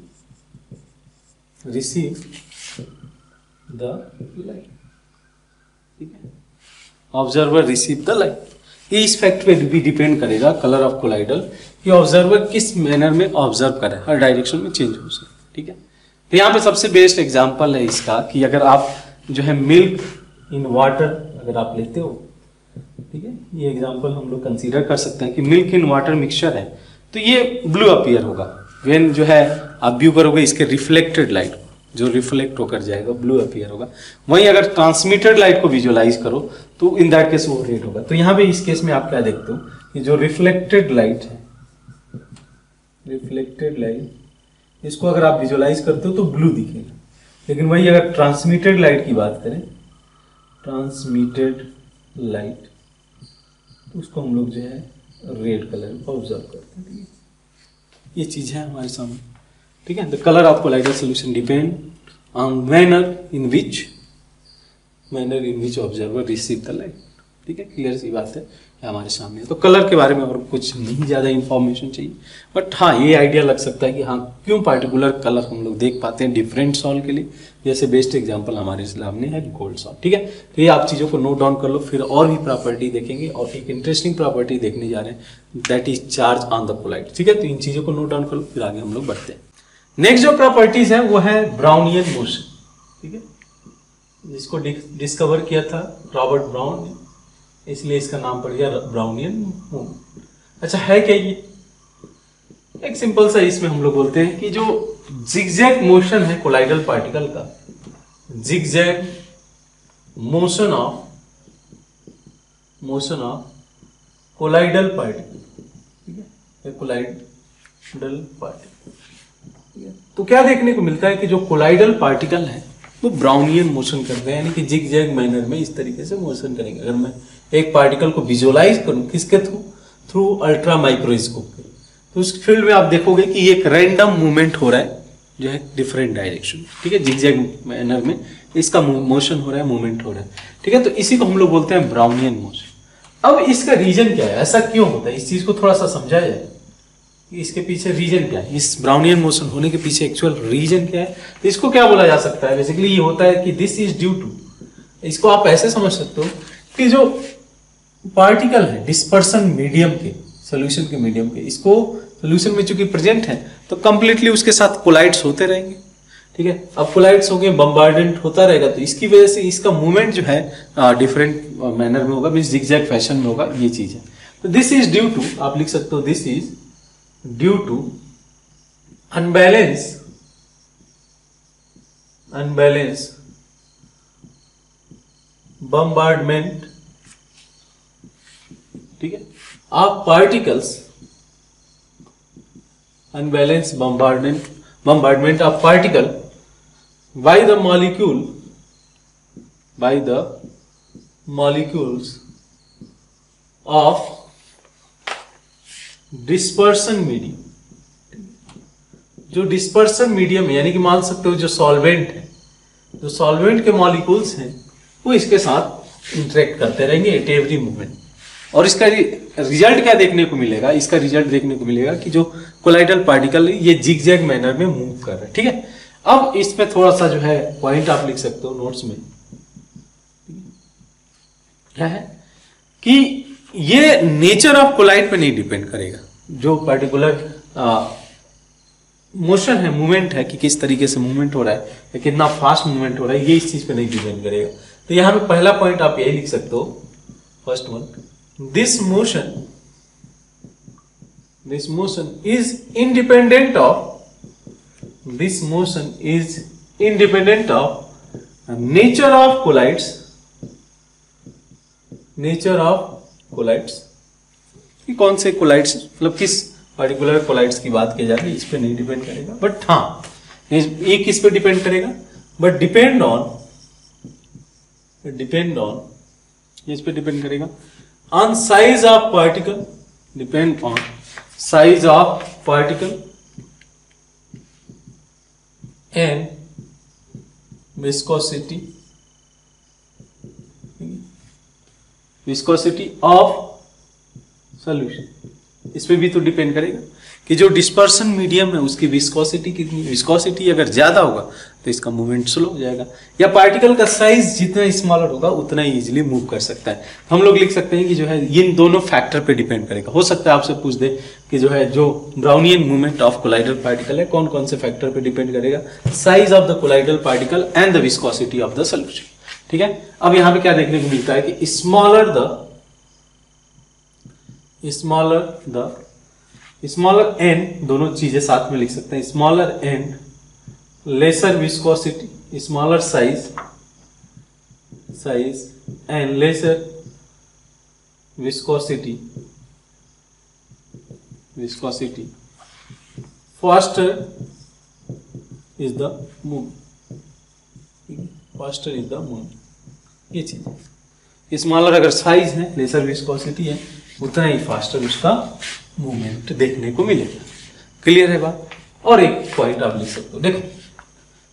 the light, ठीक है, ऑब्जर्वर रिसीव द लाइट। ये इस फैक्ट पे भी डिपेंड करेगा कलर ऑफ कोलाइडल कि ऑब्जर्वर किस मैनर में ऑब्जर्व करे, हर डायरेक्शन में चेंज हो सकता है, ठीक है। तो यहाँ पे सबसे बेस्ट एग्जांपल है इसका कि अगर आप जो है मिल्क इन वाटर अगर आप लेते हो, ठीक है, ये एग्जांपल हम लोग कंसीडर कर सकते हैं कि मिल्क इन वाटर मिक्सचर है, तो ये ब्लू अपीयर होगा व्हेन जो है आप व्यू करोगे इसके रिफ्लेक्टेड लाइट, जो रिफ्लेक्ट होकर जाएगा ब्लू अपीयर होगा। वहीं अगर ट्रांसमिटेड लाइट को विजुअलाइज करो तो इन दैट केस वो रेड होगा। तो यहाँ पे इस केस में आप क्या देखते हो कि जो रिफ्लेक्टेड लाइट है, रिफ्लेक्टेड लाइट, इसको अगर आप विजुअलाइज करते हो तो ब्लू दिखेगा, लेकिन वही अगर ट्रांसमिटेड लाइट की बात करें, ट्रांसमिटेड लाइट, तो उसको हम लोग जो है रेड कलर में ऑब्जर्व करते हैं। ठीक है, ये चीज है हमारे सामने। ठीक है, the colour of colloidal solution depend on manner in which observer receive the light. ठीक है, क्लियर सी बात है, ये हमारे सामने है। तो कलर के बारे में और कुछ नहीं ज़्यादा इन्फॉर्मेशन चाहिए, बट हाँ ये आइडिया लग सकता है कि हाँ क्यों पार्टिकुलर कलर हम लोग देख पाते हैं डिफरेंट सॉल्ट के लिए। जैसे बेस्ट एग्जांपल हमारे सामने है गोल्ड सॉल्ट। ठीक है, तो ये आप चीज़ों को नोट डाउन कर लो, फिर और भी प्रॉपर्टी देखेंगे और एक इंटरेस्टिंग प्रॉपर्टी देखने जा रहे हैं, that is charge on the colloid. ठीक है, तो इन चीज़ों को नोट डाउन कर लो, फिर आगे हम लोग बढ़ते हैं। नेक्स्ट जो प्रॉपर्टीज है वो है ब्राउनियन मोशन। ठीक है, जिसको डिस्कवर किया था रॉबर्ट ब्राउन ने, इसलिए इसका नाम पड़ गया ब्राउनियन मूवमेंट। अच्छा है क्या ये? एक सिंपल सा इसमें हम लोग बोलते हैं कि जो जिगजैग मोशन है कोलाइडल पार्टिकल का, zigzag motion of colloidal particle. ठीक है, कोलाइडल पार्टिकल। ठीक है, तो क्या देखने को मिलता है कि जो कोलाइडल पार्टिकल है वो ब्राउनियन मोशन करते हैं, यानी कि जिगजैग मैनर में इस तरीके से मोशन करेंगे। अगर मैं एक पार्टिकल को विजुअलाइज करूं किसके थ्रू अल्ट्रा माइक्रोस्कोप के, तो उस फील्ड में आप देखोगे कि एक रैंडम मूवमेंट हो रहा है जो है डिफरेंट डायरेक्शन। ठीक है, जिगजैग मैनर में इसका मोशन हो रहा है, मूवमेंट हो रहा है। ठीक है, तो इसी को हम लोग बोलते हैं ब्राउनियन मोशन। अब इसका रीजन क्या है, ऐसा क्यों होता है, इस चीज को थोड़ा सा समझाया जाए कि इसके पीछे रीजन क्या है, इस ब्राउनियन मोशन होने के पीछे एक्चुअल रीजन क्या है। तो इसको क्या बोला जा सकता है, बेसिकली ये होता है कि दिस इज ड्यू टू, इसको आप ऐसे समझ सकते हो कि जो पार्टिकल है डिस्पर्सन मीडियम के, सोल्यूशन के मीडियम के, इसको सोल्यूशन में चूंकि प्रेजेंट है तो कंप्लीटली उसके साथ कोलाइड्स होते रहेंगे। ठीक है, अब कोलाइड्स हो गए, बम्बार्डेंट होता रहेगा, तो इसकी वजह से इसका मूवमेंट जो है डिफरेंट मैनर में होगा, मींस जिगजैग फैशन में होगा, ये चीज है। तो दिस इज ड्यू टू, आप लिख सकते हो this is due to unbalance bombardment, ठीक है, of particles, unbalance bombardment of particle by the molecules of dispersion medium। जो डिस्पर्सन मीडियम यानी कि मान सकते हो जो सॉल्वेंट है, जो सॉल्वेंट के मॉलिक्यूल्स हैं वो इसके साथ इंटरेक्ट करते रहेंगे एट एवरी मूवमेंट। और इसका रिजल्ट क्या देखने को मिलेगा, इसका रिजल्ट देखने को मिलेगा कि जो कोलाइडल पार्टिकल ये जिगजैग मैनर में मूव कर रहे हैं। ठीक है, अब इसमें थोड़ा सा जो है पॉइंट आप लिख सकते हो नोट्स में, क्या है कि ये नेचर ऑफ कोलाइड पे नहीं डिपेंड करेगा, जो पर्टिकुलर मोशन है, मूवमेंट है कि किस तरीके से मूवमेंट हो रहा है या कितना फास्ट मूवमेंट हो रहा है, ये इस चीज पे नहीं डिपेंड करेगा। तो यहां पे पहला पॉइंट आप यही लिख सकते हो, first one, this motion is independent of nature of collides, कौन से कोलाइड्स, मतलब किस पर्टिकुलर कोलाइड्स की बात की जा रही है, इस पे नहीं डिपेंड करेगा। बट हाँ ये किस पे डिपेंड करेगा, बट डिपेंड ऑन इस पे डिपेंड करेगा on size of particle, depend on size of particle and viscosity of solution. इस पे भी तो डिपेंड करेगा कि जो डिस्पर्सन मीडियम है उसकी विस्कोसिटी कितनी, विस्कोसिटी अगर ज्यादा होगा तो इसका मूवमेंट स्लो हो जाएगा, या पार्टिकल का साइज जितना स्मॉलर होगा उतना ही इजीली मूव कर सकता है। हम लोग लिख सकते हैं कि जो है इन दोनों फैक्टर पे डिपेंड करेगा। हो सकता है आपसे पूछ दे कि जो है जो Brownian movement of colloidal particle है कौन कौन से फैक्टर पे डिपेंड करेगा, size of the colloidal particle and the viscosity of the solution. ठीक है, अब यहाँ पे क्या देखने को मिलता है कि स्मॉलर एंड, दोनों चीजें साथ में लिख सकते हैं, smaller and lesser viscosity, smaller size and lesser viscosity faster is the movement. Faster is the movement, ये चीज है। स्मॉलर अगर साइज है, लेसर विस्कोसिटी है, उतना ही फास्टर उसका मूवमेंट देखने को मिलेगा। क्लियर है बात? और एक पॉइंट आप लिख सकते हो, देखो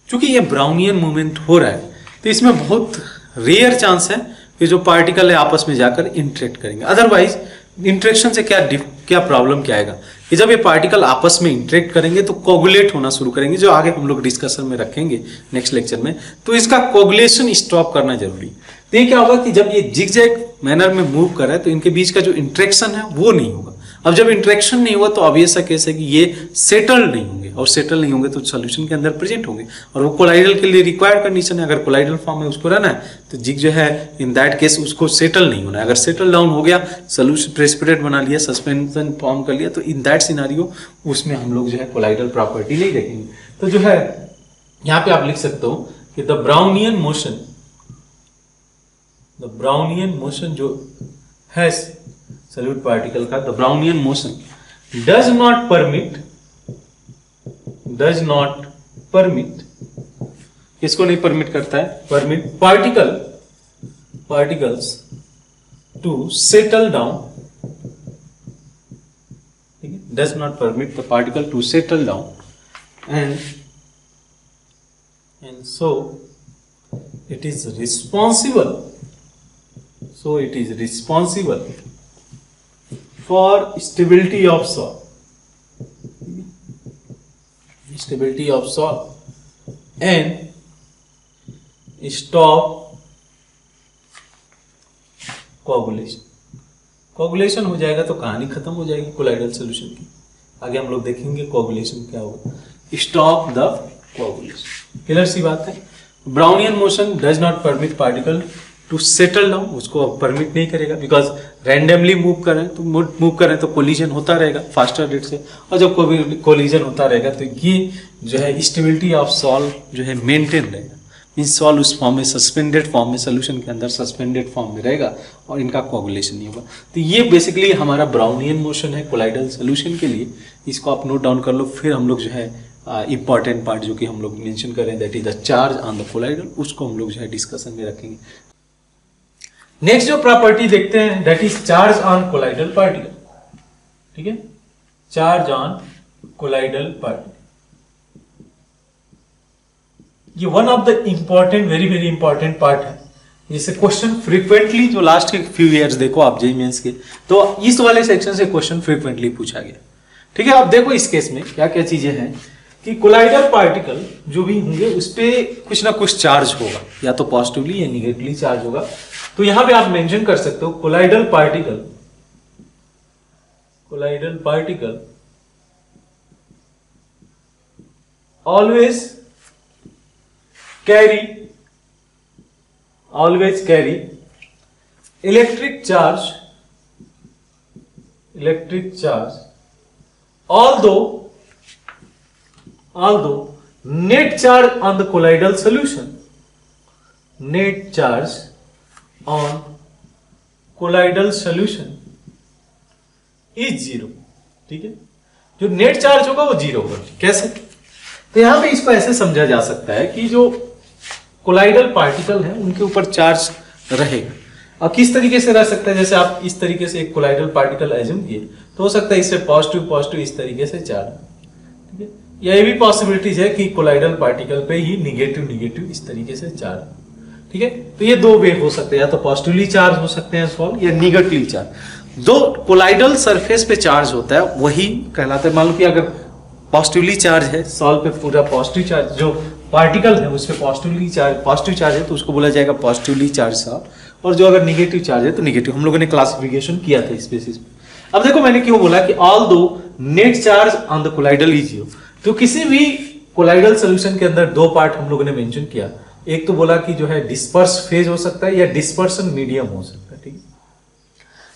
चूंकि ये ब्राउनियन मूवमेंट हो रहा है तो इसमें बहुत रेयर चांस है कि जो पार्टिकल है आपस में जाकर इंटरेक्ट करेंगे। अदरवाइज इंटरेक्शन से क्या प्रॉब्लम क्या आएगा कि जब ये पार्टिकल आपस में इंटरेक्ट करेंगे तो कोगुलेट होना शुरू करेंगे, जो आगे हम लोग डिस्कशन में रखेंगे नेक्स्ट लेक्चर में। तो इसका कोगुलेशन स्टॉप करना जरूरी। तो ये क्या होगा कि जब ये जिगजैग मैनर में मूव कर रहा है तो इनके बीच का जो इंटरेक्शन है वो नहीं होगा। अब जब इंटरेक्शन नहीं हुआ तो ऑब्वियस सा केस है कि ये सेटल नहीं होंगे, और सेटल नहीं होंगे तो सोल्यूशन के अंदर प्रेजेंट होंगे, और वो कोलाइडल के लिए रिक्वायर्ड कंडीशन है। अगर कोलाइडल फॉर्म में उसको रहना है तो जिग जो है इन दैट केस उसको सेटल नहीं होना है। अगर सेटल डाउन हो गया, सोल्यूशन प्रेसिपिटेट बना लिया, सस्पेंशन फॉर्म कर लिया, तो इन दैट सिनारियो उसमें हम लोग जो है कोलाइडल प्रॉपर्टी नहीं देखेंगे। तो जो है यहाँ पे आप लिख सकते हो कि द ब्राउनियन मोशन जो है सॉल्यूट पार्टिकल का, the Brownian motion does not permit किसको नहीं परमिट करता है? Permit particles to settle down, ठीक है, does not permit the particle to settle down and so it is responsible for stability of soil and stop coagulation हो जाएगा तो कहानी खत्म हो जाएगी कोलाइडल सॉल्यूशन की। आगे हम लोग देखेंगे कोagulation क्या होगा। Stop the coagulation. क्लियर सी बात है। Brownian motion does not permit particle to settle down, उसको परमिट नहीं करेगा बिकॉज रैंडमली मूव कर रहे हैं तो कोलिजन होता रहेगा फास्टर रेट से, और जब कोलिजन होता रहेगा तो ये जो है स्टेबिलिटी ऑफ सॉल्व जो है मेंटेन रहेगा। मीन्स सॉल्व उस फॉर्म में सस्पेंडेड फॉर्म में, सोल्यूशन के अंदर सस्पेंडेड फॉर्म में रहेगा और इनका कोगुलेशन नहीं होगा। तो ये बेसिकली हमारा ब्राउनियन मोशन है कोलाइडल सोल्यूशन के लिए। इसको आप नोट डाउन कर लो। फिर हम लोग जो है इंपॉर्टेंट पार्ट जो कि हम लोग मेंशन कर रहे हैं that is the charge on the colloidal, उसको हम लोग जो है डिस्कशन में रखेंगे। नेक्स्ट जो प्रॉपर्टी देखते हैं that is charge on colloidal particle. ठीक है, चार्ज ऑन कोलाइडल पार्टिकल, ये one of the important very very important part है। जैसे क्वेश्चन फ्रीक्वेंटली जो लास्ट के फ्यू इयर्स देखो आप जेईई मेंस के, तो इस वाले सेक्शन से क्वेश्चन फ्रीक्वेंटली पूछा गया। ठीक है, आप देखो इस केस में क्या क्या चीजें हैं कि कोलाइडल पार्टिकल जो भी होंगे उस पर कुछ ना कुछ चार्ज होगा, या तो पॉजिटिवली या निगेटिवली चार्ज होगा। तो यहां पे आप मेंशन कर सकते हो colloidal particle always carry electric charge although net charge on the colloidal solution is 0। ठीक है, जो नेट चार्ज होगा वो 0 होगा। कैसे? तो यहां पे इसको ऐसे समझा जा सकता है कि जो कोलाइडल पार्टिकल है उनके ऊपर चार्ज रहेगा। अब किस तरीके से रह सकता है, जैसे आप इस तरीके से एक कोलाइडल पार्टिकल एज्यूम किए तो हो सकता है इससे पॉजिटिव इस तरीके से चार्ज। ठीक है, या ये भी पॉसिबिलिटीज है कि कोलाइडल पार्टिकल पे ही निगेटिव इस तरीके से चार्ज। ठीक है, तो ये दो वे हो सकते हैं, या तो पॉजिटिवली चार्ज हो सकते हैं सॉल्व या निगेटिवली चार्ज। जो कोलाइडल सरफेस पे चार्ज होता है वही कहलाता है। मान लो कि अगर पॉजिटिवली चार्ज है सॉल्व पे, पूरा पॉजिटिव चार्ज जो पार्टिकल है उस पे पॉजिटिव चार्ज है तो उसको बोला जाएगा पॉजिटिवली चार्ज सॉल्व, और जो अगर निगेटिव चार्ज है तो निगेटिव। हम लोगों ने क्लासिफिकेशन किया था इस बेसिस पे। अब देखो मैंने क्यों बोला कि ऑल दो net charge on the colloidal is 0, तो किसी भी कोलाइडल सोल्यूशन के अंदर दो पार्ट हम लोगों ने मेंशन किया। एक तो बोला कि जो है डिस्पर्स फेज हो सकता है या डिस्पर्सन मीडियम हो सकता है। ठीक है,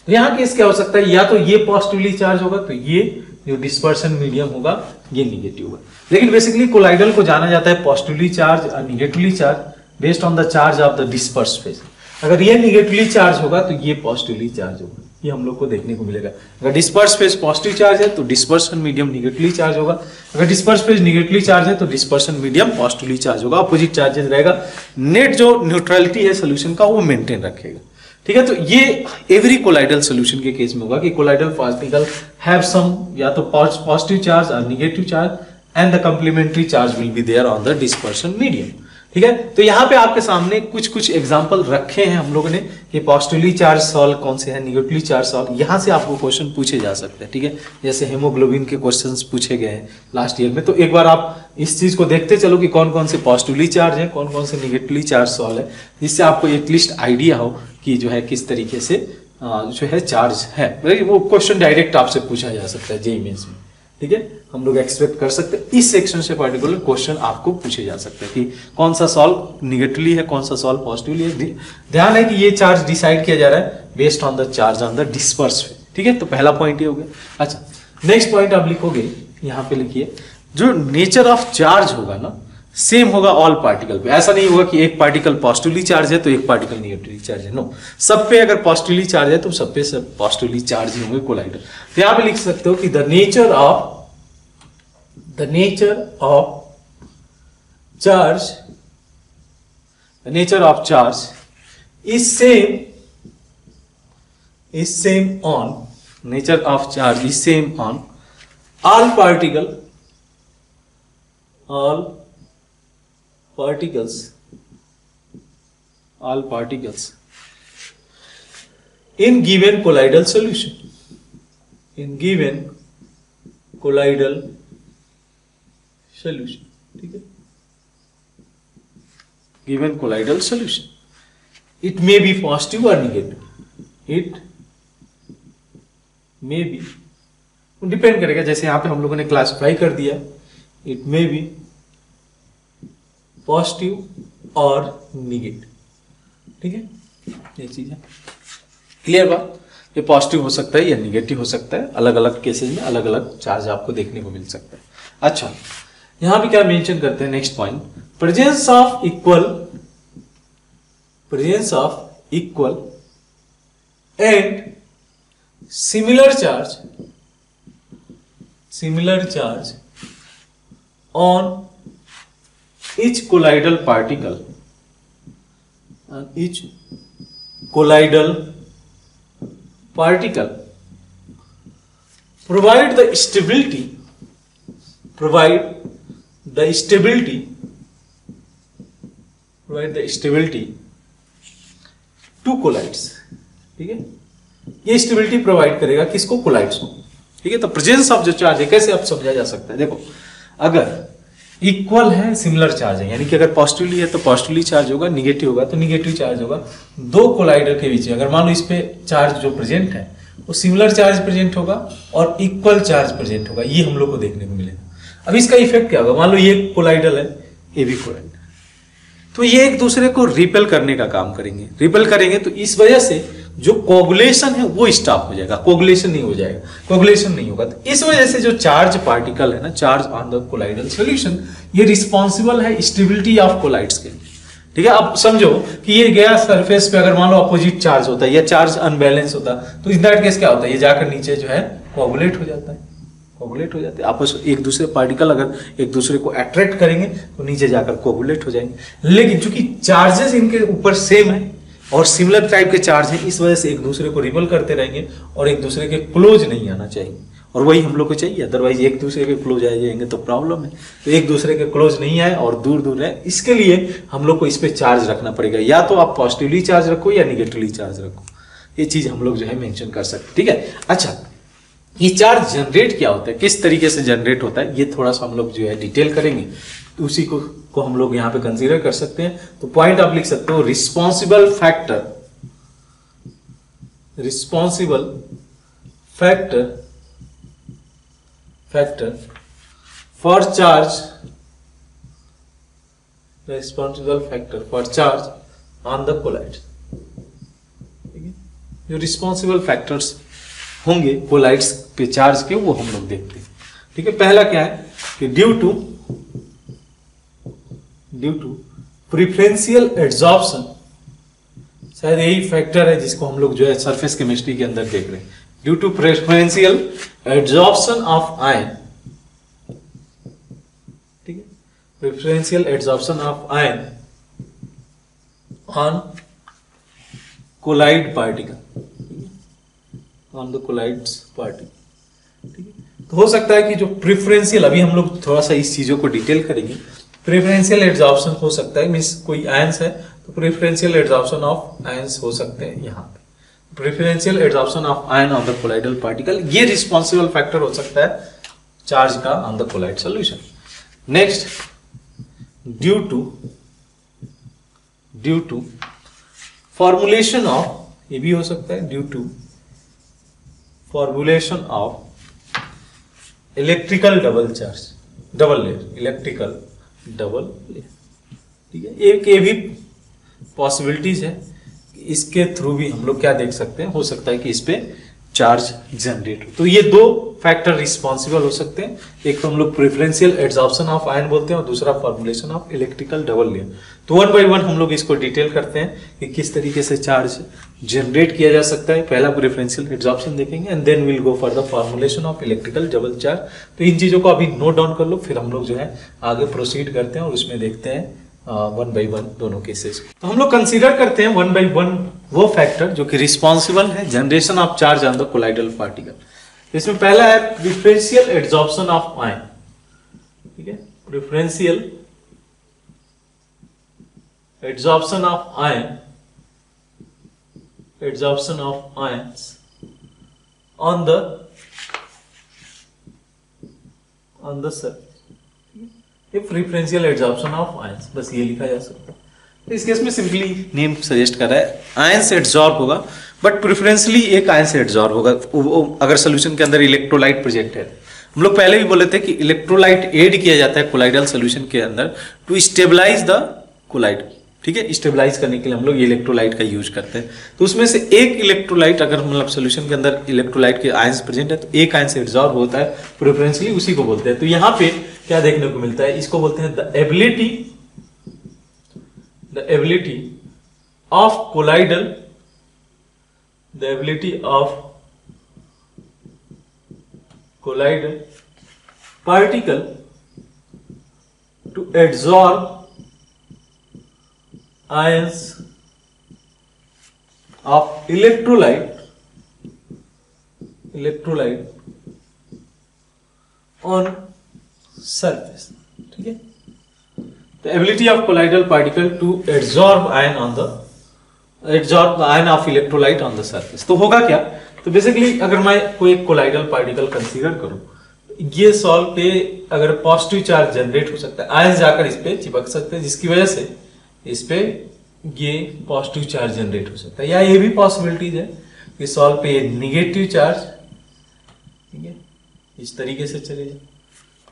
तो यहाँ केस क्या हो सकता है, या तो ये पॉजिटिवली चार्ज होगा तो ये जो डिस्पर्सन मीडियम होगा ये निगेटिव होगा। लेकिन बेसिकली कोलाइडल को जाना जाता है पॉजिटिवली चार्ज और negatively charge based on the charge of the disperse phase. अगर ये निगेटिवली चार्ज होगा तो ये पॉजिटिवली चार्ज होगा। ये हम लोग को देखने को मिलेगा। अगर डिस्पर्स फेज पॉजिटिव चार्ज है तो डिस्पर्शन मीडियम निगेटिवली चार्ज होगा, अगर डिस्पर्स फेज निगेटिवली चार्ज है तो डिस्पर्शन मीडियम पॉजिटिवली चार्ज होगा, अपोजिट चार्जेस रहेगा। नेट जो न्यूट्रलिटी है सोल्यूशन का वो मेंटेन रखेगा। ठीक है, तो ये एवरी कोलाइडल सोल्यूशन के केस में होगा कि कोलाइडल पार्टिकल हैव सम या तो पॉजिटिव चार्ज और negative charge and the complementary charge will be there on the dispersion medium. ठीक है, तो यहाँ पे आपके सामने कुछ एग्जांपल रखे हैं हम लोगों ने कि पॉजिटिवली चार्ज सॉल्ट कौन से हैं, निगेटिवली चार्ज सॉल्ट, यहाँ से आपको क्वेश्चन पूछे जा सकते हैं। ठीक है, जैसे हेमोग्लोबिन के क्वेश्चंस पूछे गए हैं लास्ट ईयर में, तो एक बार आप इस चीज को देखते चलो कि कौन कौन से पॉजिटिवली चार्ज है, कौन कौन से निगेटिवली चार्ज सॉल्ट है, जिससे आपको एटलीस्ट आइडिया हो कि जो है किस तरीके से जो है चार्ज है। वो क्वेश्चन डायरेक्ट आपसे पूछा जा सकता है जेईई मेंस में। ठीक है, हम लोग एक्सपेक्ट कर सकते हैं इस सेक्शन से पर्टिकुलर क्वेश्चन आपको पूछे जा सकते हैं कि कौन सा सॉल्व निगेटिवली है, कौन सा सॉल्व पॉजिटिवली है। ध्यान है कि ये चार्ज डिसाइड किया जा रहा है based on the charge on the disperse phase. ठीक है, तो पहला पॉइंट ये हो गया। अच्छा, नेक्स्ट पॉइंट आप लिखोगे, यहाँ पे लिखिए, जो नेचर ऑफ चार्ज होगा ना सेम होगा ऑल पार्टिकल पे। ऐसा नहीं होगा कि एक पार्टिकल पॉजिटिवली चार्ज है तो एक पार्टिकल निगेटिवली चार्ज है, नो, सब पे अगर पॉजिटिवली चार्ज है तो सब पे सब पॉजिटिवली चार्ज ही होंगे कोलाइडल। तो यहां पे लिख सकते हो कि the nature of charge is same on nature of charge is same on all particles in given colloidal solution, ठीक है, given colloidal solution, it may be positive or negative, depend करेगा। जैसे यहां पे हम लोगों ने क्लासिफाई कर दिया, इट मे बी पॉजिटिव और निगेटिव। ठीक है, ये चीज है, क्लियर बात। ये पॉजिटिव हो सकता है या निगेटिव हो सकता है, अलग अलग केसेस में अलग अलग चार्ज आपको देखने को मिल सकता है। अच्छा, यहां भी क्या मेंशन करते हैं, next point, presence of equal and similar charge on each colloidal particle, provide the stability to colloids। ठीक है, ये स्टेबिलिटी प्रोवाइड करेगा किसको, कोलाइड्स को। ठीक है, तो प्रेजेंस ऑफ जो चार्ज है कैसे आप समझा जा सकता है, देखो, अगर इक्वल है, सिमिलर चार्ज है, यानी कि अगर पॉजिटिवली है तो पॉजिटिवली चार्ज होगा, निगेटिव होगा तो निगेटिव चार्ज होगा, दो कोलाइडर के बीच में अगर मान लो इस पे चार्ज जो प्रेजेंट है वो सिमिलर चार्ज प्रेजेंट होगा और इक्वल चार्ज प्रेजेंट होगा, ये हम लोग को देखने को मिलेगा। अब इसका इफेक्ट क्या होगा, मान लो ये कोलाइडल है, ये भी कोलाइडल, तो ये एक दूसरे को रिपेल करने का काम करेंगे। रिपेल करेंगे तो इस वजह से जो कोगुलेशन है वो स्टॉप हो जाएगा, कोगुलेशन नहीं हो जाएगा, कोगुलेशन नहीं होगा। तो इस वजह से जो चार्ज पार्टिकल है ना, charge on the colloidal solution, ये रिस्पॉन्सिबल है स्टेबिलिटी ऑफ कोलाइड्स के लिए। ठीक है, अब समझो कि ये गया सरफेस पे, अगर मान लो अपोजिट चार्ज होता है या चार्ज अनबैलेंस होता तो इन दैट केस क्या होता है, ये जाकर नीचे जो है कोगुलेट हो जाता है, कोगुलेट हो जाते हैं आपस में। एक दूसरे पार्टिकल अगर एक दूसरे को अट्रैक्ट करेंगे तो नीचे जाकर कोगुलेट हो जाएंगे। लेकिन चूंकि चार्जेस इनके ऊपर सेम है और सिमिलर टाइप के चार्ज हैं, इस वजह से एक दूसरे को रिपल करते रहेंगे और एक दूसरे के क्लोज नहीं आना चाहिए, और वही हम लोग को चाहिए। अदरवाइज एक दूसरे के क्लोज आ जाएंगे तो प्रॉब्लम है। तो एक दूसरे के क्लोज नहीं आए और दूर दूर है, इसके लिए हम लोग को इस पे चार्ज रखना पड़ेगा, या तो आप पॉजिटिवली चार्ज रखो या निगेटिवली चार्ज रखो। ये चीज हम लोग जो है मेंशन कर सकते, ठीक है। अच्छा, ये चार्ज जनरेट क्या होता है, किस तरीके से जनरेट होता है, ये थोड़ा सा हम लोग जो है डिटेल करेंगे, तो उसी को हम लोग यहाँ पे कंसीडर कर सकते हैं। तो पॉइंट आप लिख सकते हो, responsible factor for charge on the colloids. जो रिस्पॉन्सिबल फैक्टर्स होंगे कोलाइड्स पे चार्ज के, वो हम लोग देखते हैं, ठीक है। पहला क्या है कि ड्यू टू प्रिफरेंशियल एड्सॉर्प्शन शायद यही फैक्टर है जिसको हम लोग जो है सरफेस केमिस्ट्री के अंदर देख रहे हैं। Due to preferential adsorption of ion, ठीक है, preferential adsorption of ion on colloid particle, on the colloids particle, ठीक है। तो हो सकता है कि जो प्रेफरेंशियल, अभी हम लोग थोड़ा सा इस चीजों को डिटेल करेंगे, प्रेफरेंशियल एड्सॉर्प्शन हो सकता है, मींस कोई आयंस है तो प्रेफरेंशियल एड्सॉर्प्शन ऑफ आयंस हो सकते हैं यहाँ पे, preferential adsorption of ion on the colloidal particle, ये रिस्पॉन्सिबल फैक्टर हो सकता है चार्ज का on the colloid solution. Next, due to formulation of, ये भी हो सकता है due to formulation of electrical double charge, double layer, electrical double layer, ठीक है। एक ये भी पॉसिबिलिटीज है, इसके थ्रू भी हम लोग क्या देख सकते हैं, हो सकता है कि इस पे चार्ज जनरेट हो। तो ये दो फैक्टर रिस्पॉन्सिबल हो सकते हैं, एक तो हम लोग प्रेफरेंशियल एड्सॉर्प्शन ऑफ आयन बोलते हैं और दूसरा formulation of electrical double layer. तो वन बाय वन हम लोग इसको डिटेल करते हैं कि किस तरीके से चार्ज जनरेट किया जा सकता है। पहला प्रेफरेंशियल एड्सॉर्प्शन देखेंगे and then will go for the formulation of electrical double charge. तो इन चीजों को अभी नोट डाउन कर लो, फिर हम लोग जो है आगे प्रोसीड करते हैं और उसमें देखते हैं वन बाई वन दोनों केसेस। तो हम लोग कंसीडर करते हैं वन बाई वन वो फैक्टर जो कि रिस्पॉन्सिबल है generation of charge on the colloidal particle. इसमें पहला है प्रेफरेंशियल एड्सॉर्प्शन ऑफ आयन, ठीक है, preferential adsorption of ion, adsorption of ions on the surface, preferential adsorption of ions, बस ये लिखा जा सकता है। तो इस केस में सिंपली नेम सजेस्ट कर रहा है, आयंस एड्सॉर्ब होगा बट प्रेफरेंशियली एक आयंस एड्सॉर्ब होगा अगर सोल्यूशन के अंदर इलेक्ट्रोलाइट प्रेजेंट है। हम लोग पहले भी बोले थे कि इलेक्ट्रोलाइट ऐड किया जाता है कोलाइडल सोल्यूशन के अंदर टू स्टेबलाइज द कोलाइड, ठीक है, स्टेबलाइज करने के लिए हम लोग इलेक्ट्रोलाइट का यूज करते हैं। तो उसमें से एक इलेक्ट्रोलाइट अगर मतलब सोल्यूशन के अंदर इलेक्ट्रोलाइट के आयंस प्रेजेंट है तो एक आयंस एड्सॉर्ब होता है प्रेफरेंशियली, उसी को बोलते हैं। तो यहाँ पे क्या देखने को मिलता है, इसको बोलते हैं the ability of colloidal, the ability of colloidal particle to adsorb ions of electrolyte on surface, ठीक है। The ability of colloidal particle to adsorb ion of electrolyte on the surface। तो होगा क्या, तो बेसिकली अगर मैं कोई एक कोलाइडल पार्टिकल कंसीडर करूं, ये सॉल्व पे अगर पॉजिटिव चार्ज जनरेट हो सकता है, आयंस जाकर इस पे चिपक सकते हैं जिसकी वजह से इस पे ये पॉजिटिव चार्ज जनरेट हो सकता है, या ये भी पॉसिबिलिटीज है कि सॉल्व पे ये निगेटिव चार्ज, ठीक है, इस तरीके से चले जाए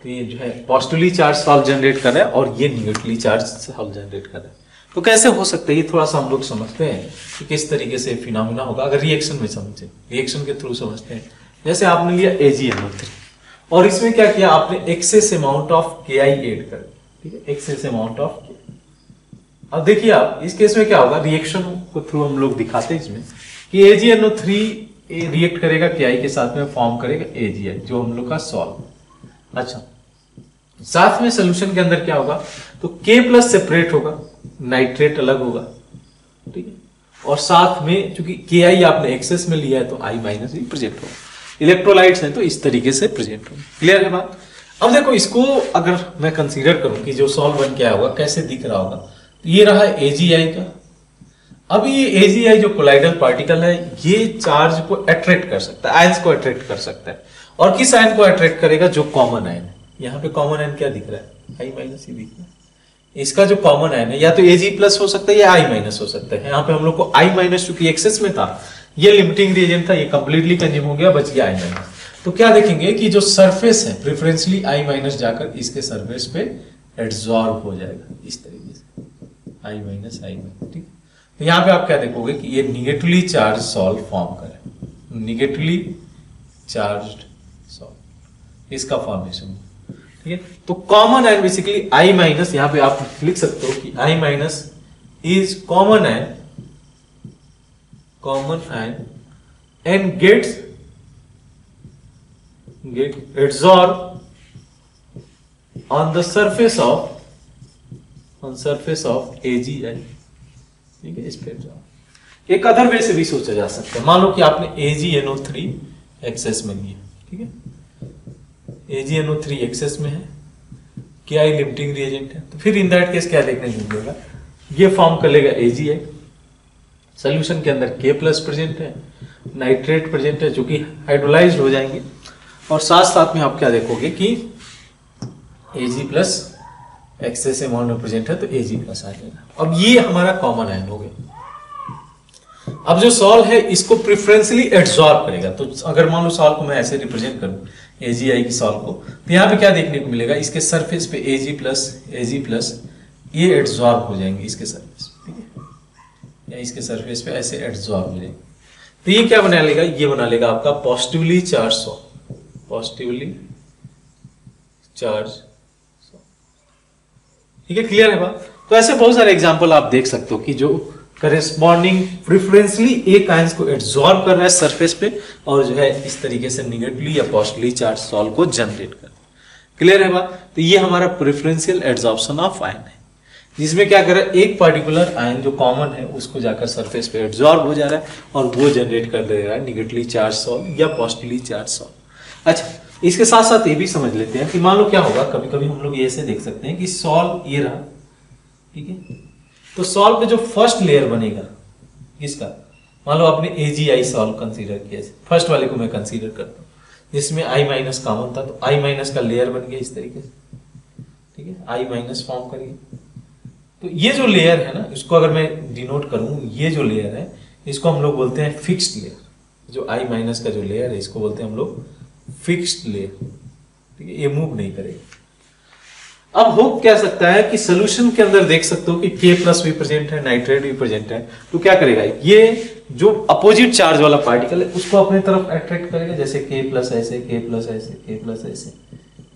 तो ये जो है पॉजिटिवली चार्ज सॉल्व जनरेट कर रहा है और ये निगेटिवली चार्ज सॉल्व जनरेट कर रहा है। तो कैसे हो सकता है, ये थोड़ा सा हम लोग समझते हैं कि किस तरीके से फिनोमेना होगा अगर रिएक्शन में समझे, रिएक्शन के थ्रू समझते हैं। जैसे आपने लिया AgNO3 और इसमें क्या किया आपने, excess amount of Ki add कर, ठीक है, एक्सेस अमाउंट ऑफ Ki। अब देखिए आप इस केस में क्या होगा, रिएक्शन को थ्रू हम लोग दिखाते हैं इसमें कि AgNO3 रिएक्ट करेगा Ki के साथ में, फॉर्म करेगा AgI जो हम लोग का सॉल्व। अच्छा, साथ में सोल्यूशन के अंदर क्या होगा, तो K प्लस सेपरेट होगा, नाइट्रेट अलग होगा, ठीक है, और साथ में चूंकि Ki आपने एक्सेस में लिया है तो I माइनस भी प्रेजेंट होगा, इलेक्ट्रोलाइट्स हैं तो इस तरीके से प्रेजेंट होगा। क्लियर है बात। अब देखो इसको अगर मैं कंसीडर करूं कि जो सॉल्व बन के आया होगा कैसे दिख रहा होगा, तो ये रहा AgI का। अब ये AgI जो कोलाइडल पार्टिकल है ये चार्ज को अट्रैक्ट कर सकता है, आयंस को अट्रैक्ट कर सकता है, और किस आयन को अट्रैक्ट करेगा, जो कॉमन आयन है। यहाँ पे कॉमन आयन क्या दिख रहा है, I माइनस ही दिख रहा है। इसका जो कॉमन आयन है या तो Ag प्लस हो सकता है या I माइनस हो सकता है। यहाँ पे हम लोग को I माइनस चूंकि एक्सेस में था, ये लिमिटिंग रिएजेंट था, ये कंप्लीटली कंज्यूम हो गया, बच गया I माइनस। तो क्या देखेंगे कि जो सरफेस है प्रेफरेंशियली I माइनस जाकर इसके सरफेस पे एड्सॉर्ब हो जाएगा इस तरीके से, I माइनस, ठीक। तो यहाँ पे आप क्या देखोगे कि ये निगेटिवली चार्ज सॉल्व फॉर्म करे, निगेटिवली चार्ज्ड सॉल्व, इसका फॉर्मेशन, ठीक है। तो common ion basically I minus, यहाँ पे आप लिख सकते हो कि I minus is common ion and get adsorbed on the surface of AgI, ठीक है, इस पे adsorb। एक अदर वे से भी सोचा जा सकता है, मान लो कि आपने AgNO3 एक्सेस में लिया, ठीक है, AgNO3 एक्सेस में है, KI लिमिटिंग रिएजेंट है, तो फिर इन दैट केस क्या देखने को मिलेगा, ये फॉर्म कर लेगा AgI, सोल्यूशन के अंदर K प्लस प्रेजेंट है, नाइट्रेट प्रेजेंट है जो कि हाइड्रोलाइज्ड हो जाएंगे, और साथ साथ में आप क्या देखोगे कि Ag प्लस एक्सेस अमाउंट में प्रेजेंट है तो Ag प्लस आ जाएगा। अब ये हमारा कॉमन आयन हो गया। अब जो सॉल्व है इसको प्रिफरेंशियली एड्सॉर्ब करेगा, तो अगर मान लो सॉल्व को मैं ऐसे रिप्रेजेंट करूं AgI की सॉल्व को, तो यहाँ पे क्या देखने को मिलेगा, इसके सरफेस पे Ag प्लस ये एड्सॉर्ब हो जाएंगे इसके सरफेस, ठीक है, या इसके सरफेस पे ऐसे एड्सॉर्ब हो जाएंगे, तो ये क्या बना लेगा, ये बना लेगा आपका positively charge solve, positively charge, ठीक है, क्लियर है बात। तो ऐसे बहुत सारे एग्जांपल आप देख सकते हो कि जो करेस्पॉन्डिंग प्रिफरेंसली एक आयंस को एब्जॉर्ब कर रहा है सरफेस पे, और जो है इस तरीके से निगेटिवली या पॉजिटिवली चार्ज सॉल्व को जनरेट कर, क्लियर है बात। तो ये हमारा प्रिफरेंशियल एड्सॉर्प्शन ऑफ आयन है, जिसमें क्या कर रहा है, एक पार्टिकुलर आयन जो कॉमन है उसको जाकर सरफेस पे एब्जॉर्ब हो जा रहा है और वो जनरेट कर दे रहा है निगेटिवली चार्ज सॉल्व या पॉजिटिवली चार्ज सॉल्व। अच्छा, इसके साथ साथ ये भी समझ लेते हैं कि मान लो क्या होगा, कभी कभी हम लोग ये ऐसे देख सकते हैं कि सॉल्व ये रहा, ठीक है, तो सॉल्व पे जो फर्स्ट लेयर बनेगा किसका, मान लो आपने AgI सॉल्व कंसीडर किया, फर्स्ट वाले को मैं कंसीडर करता हूँ, जिसमें I माइनस कॉमन था, तो I माइनस का लेयर बन गया इस तरीके से, ठीक है, I माइनस फॉर्म करिए, तो ये जो लेयर है ना, इसको अगर मैं डिनोट करूं, ये जो लेयर है इसको हम लोग बोलते हैं फिक्स्ड लेयर, जो I माइनस का जो लेयर है इसको बोलते हैं हम लोग फिक्स्ड लेयर, ठीक है, ये मूव नहीं करेगा। अब हो क्या सकता है कि सोल्यूशन के अंदर देख सकते हो कि K प्लस भी प्रेजेंट है, नाइट्रेट भी प्रेजेंट है, तो क्या करेगा, ये जो अपोजिट चार्ज वाला पार्टिकल है उसको अपने तरफ अट्रैक्ट करेगा, जैसे K प्लस ऐसे, K प्लस ऐसे, K प्लस ऐसे,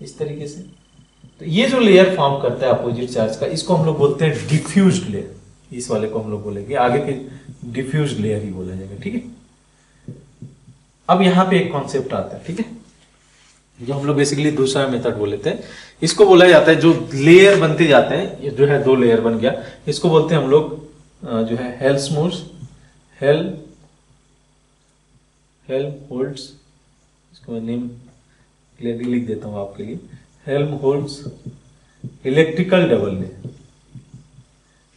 इस तरीके से। तो ये जो लेयर फॉर्म करता है अपोजिट चार्ज का, इसको हम लोग बोलते हैं डिफ्यूज्ड लेयर, इस वाले को हम लोग बोलेंगे आगे के डिफ्यूज्ड लेयर ही बोला जाएगा, ठीक है। अब यहाँ पे एक कॉन्सेप्ट आता है, ठीक है, जो हम लोग बेसिकली दूसरा मेथड बोल लेते हैं, इसको बोला जाता है जो लेयर बनते जाते हैं, ये जो है 2 लेयर बन गया, इसको बोलते हैं हम लोग जो है हेल्महोल्ट्ज, इसको मैं नेम क्लियरली लिख देता हूं आपके लिए, हेल्महोल्ट्ज इलेक्ट्रिकल डबल लेयर।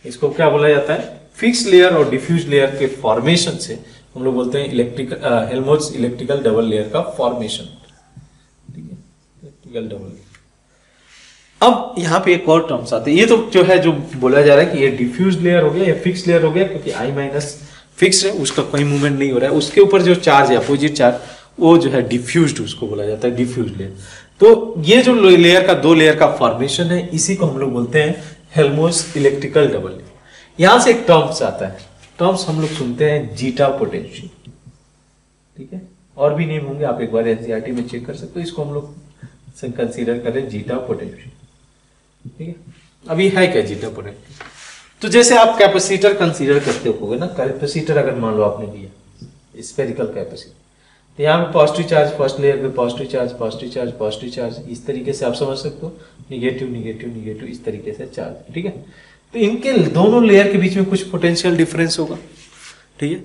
इसको क्या बोला जाता है, फिक्स लेयर और डिफ्यूज लेयर के फॉर्मेशन से हम लोग बोलते हैं हेल्महोल्ट्ज इलेक्ट्रिकल डबल लेयर का फॉर्मेशन, ठीक है, इलेक्ट्रिकल डबल लेयर। अब यहाँ पे एक और टर्म्स आते हैं, ये तो जो है जो बोला जा रहा है कि ये डिफ्यूज लेयर हो गया या फिक्स लेयर हो गया, क्योंकि I माइनस फिक्स है, उसका कोई मूवमेंट नहीं हो रहा है, उसके ऊपर जो चार्ज है अपोजिट चार्ज वो जो है डिफ्यूज्ड, उसको बोला जाता है डिफ्यूज लेयर। तो ये जो लेयर का 2 लेयर का फॉर्मेशन है, इसी को हम लोग बोलते हैं हेल्महोल्ट्ज इलेक्ट्रिकल डबल लेयर। यहां से एक टर्म्स आता है, टर्म्स हम लोग सुनते हैं जीटा पोटेंशियल, ठीक है, और भी नेम होंगे, आप एक बार एनसीईआरटी में चेक कर सकते हो, इसको हम लोग कंसीडर करें जीटा पोटेंशियल, ठीक है। अभी है क्या जीटा पोटेंशियल, तो जैसे आप कैपेसिटर कंसीडर करते होगे ना, कैपेसिटर अगर मान लो आपने दिया स्फेरिकल कैपेसिटर, तो यहाँ पे पॉजिटिव चार्ज फर्स्ट लेयर पे, positive charge positive charge positive charge, इस तरीके से आप समझ सकते हो, निगेटिव निगेटिव निगेटिव, इस तरीके से चार्ज, ठीक है। तो इनके दोनों लेयर के बीच में कुछ पोटेंशियल डिफरेंस होगा, ठीक है।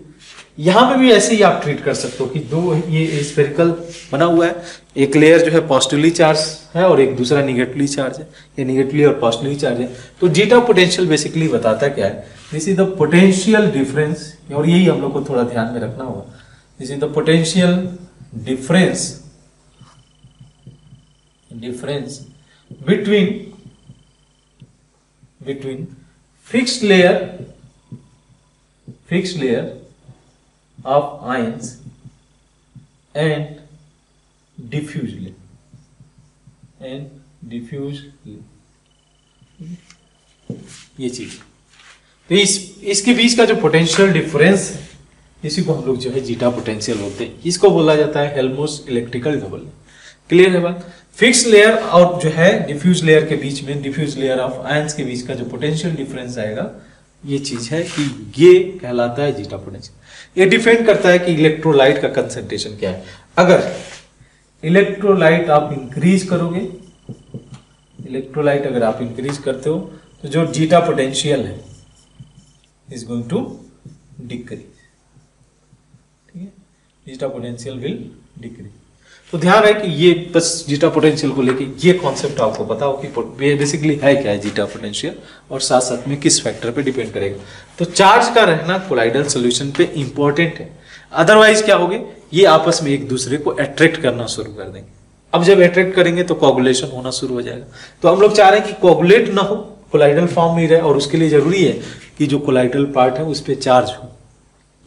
यहाँ पे भी ऐसे ही आप ट्रीट कर सकते हो कि 2 ये स्फेरिकल बना हुआ है, एक लेयर जो है पॉजिटिवली चार्ज है और एक दूसरा निगेटिवली चार्ज है, ये निगेटिवली और पॉजिटिवली चार्ज है। तो जीटा पोटेंशियल बेसिकली बताता क्या है, this is the potential difference, और यही हम लोग को थोड़ा ध्यान में रखना होगा, this is the potential difference between fixed layer of ions and diffuse layer, ये चीज। तो इसके बीच का जो पोटेंशियल डिफरेंस है, इसी को हम लोग जो है जीटा पोटेंशियल बोलते हैं, इसको बोला जाता है Helmholtz electrical double layer. Clear है बात। फिक्स लेयर और जो है डिफ्यूज लेयर के बीच में, डिफ्यूज लेयर ऑफ आयंस के बीच का जो पोटेंशियल डिफरेंस आएगा, ये चीज है कि ये कहलाता है जीटा पोटेंशियल। ये डिपेंड करता है कि इलेक्ट्रोलाइट का कंसंट्रेशन क्या है। अगर इलेक्ट्रोलाइट आप इंक्रीज करोगे, इलेक्ट्रोलाइट अगर आप इंक्रीज करते हो तो जो जीटा पोटेंशियल है इज गोइंग टू डिक्रीज, ठीक है, जीटा पोटेंशियल विल डिक्रीज। तो ध्यान है कि ये बस जीटा पोटेंशियल को लेके ये कॉन्सेप्ट आपको पता हो कि बेसिकली है क्या है जीटा पोटेंशियल और साथ साथ में किस फैक्टर पे डिपेंड करेगा। तो चार्ज का रहना कोलाइडल सॉल्यूशन पे इंपॉर्टेंट है, अदरवाइज क्या होगे, ये आपस में एक दूसरे को अट्रैक्ट करना शुरू कर देंगे। अब जब अट्रैक्ट करेंगे तो कोगुलेशन होना शुरू हो जाएगा। तो हम लोग चाह रहे हैं कि कोगुलेट ना हो, कोलाइडल फॉर्म में ही रहे, और उसके लिए जरूरी है कि जो कोलाइडल पार्ट है उस पर चार्ज हो,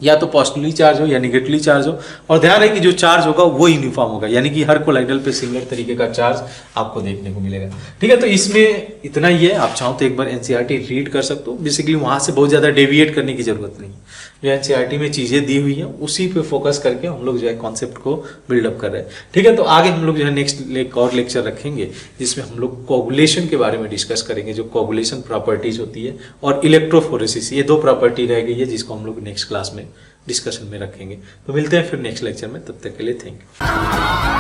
या तो पॉजिटिवली चार्ज हो या निगेटिवली चार्ज हो। और ध्यान है कि जो चार्ज होगा वो यूनिफॉर्म होगा, यानी कि हर कोलाइडल पे सिमिलर तरीके का चार्ज आपको देखने को मिलेगा। ठीक है, तो इसमें इतना ही है। आप चाहो तो एक बार एनसीईआरटी रीड कर सकते हो, बेसिकली वहां से बहुत ज्यादा डेविएट करने की जरूरत नहीं। जो एनसीईआरटी में चीजें दी हुई है उसी पे फोकस करके हम लोग जो है कॉन्सेप्ट को बिल्डअप कर रहे हैं। ठीक है, तो आगे हम लोग जो है नेक्स्ट एक और लेक्चर रखेंगे जिसमें हम लोग कोगुलेशन के बारे में डिस्कस करेंगे, जो कोगुलेशन प्रॉपर्टीज होती है, और इलेक्ट्रोफोरेसिस, ये 2 प्रॉपर्टी रह गई है जिसको हम लोग नेक्स्ट क्लास में डिस्कशन में रखेंगे। तो मिलते हैं फिर नेक्स्ट लेक्चर में, तब तक के लिए थैंक यू।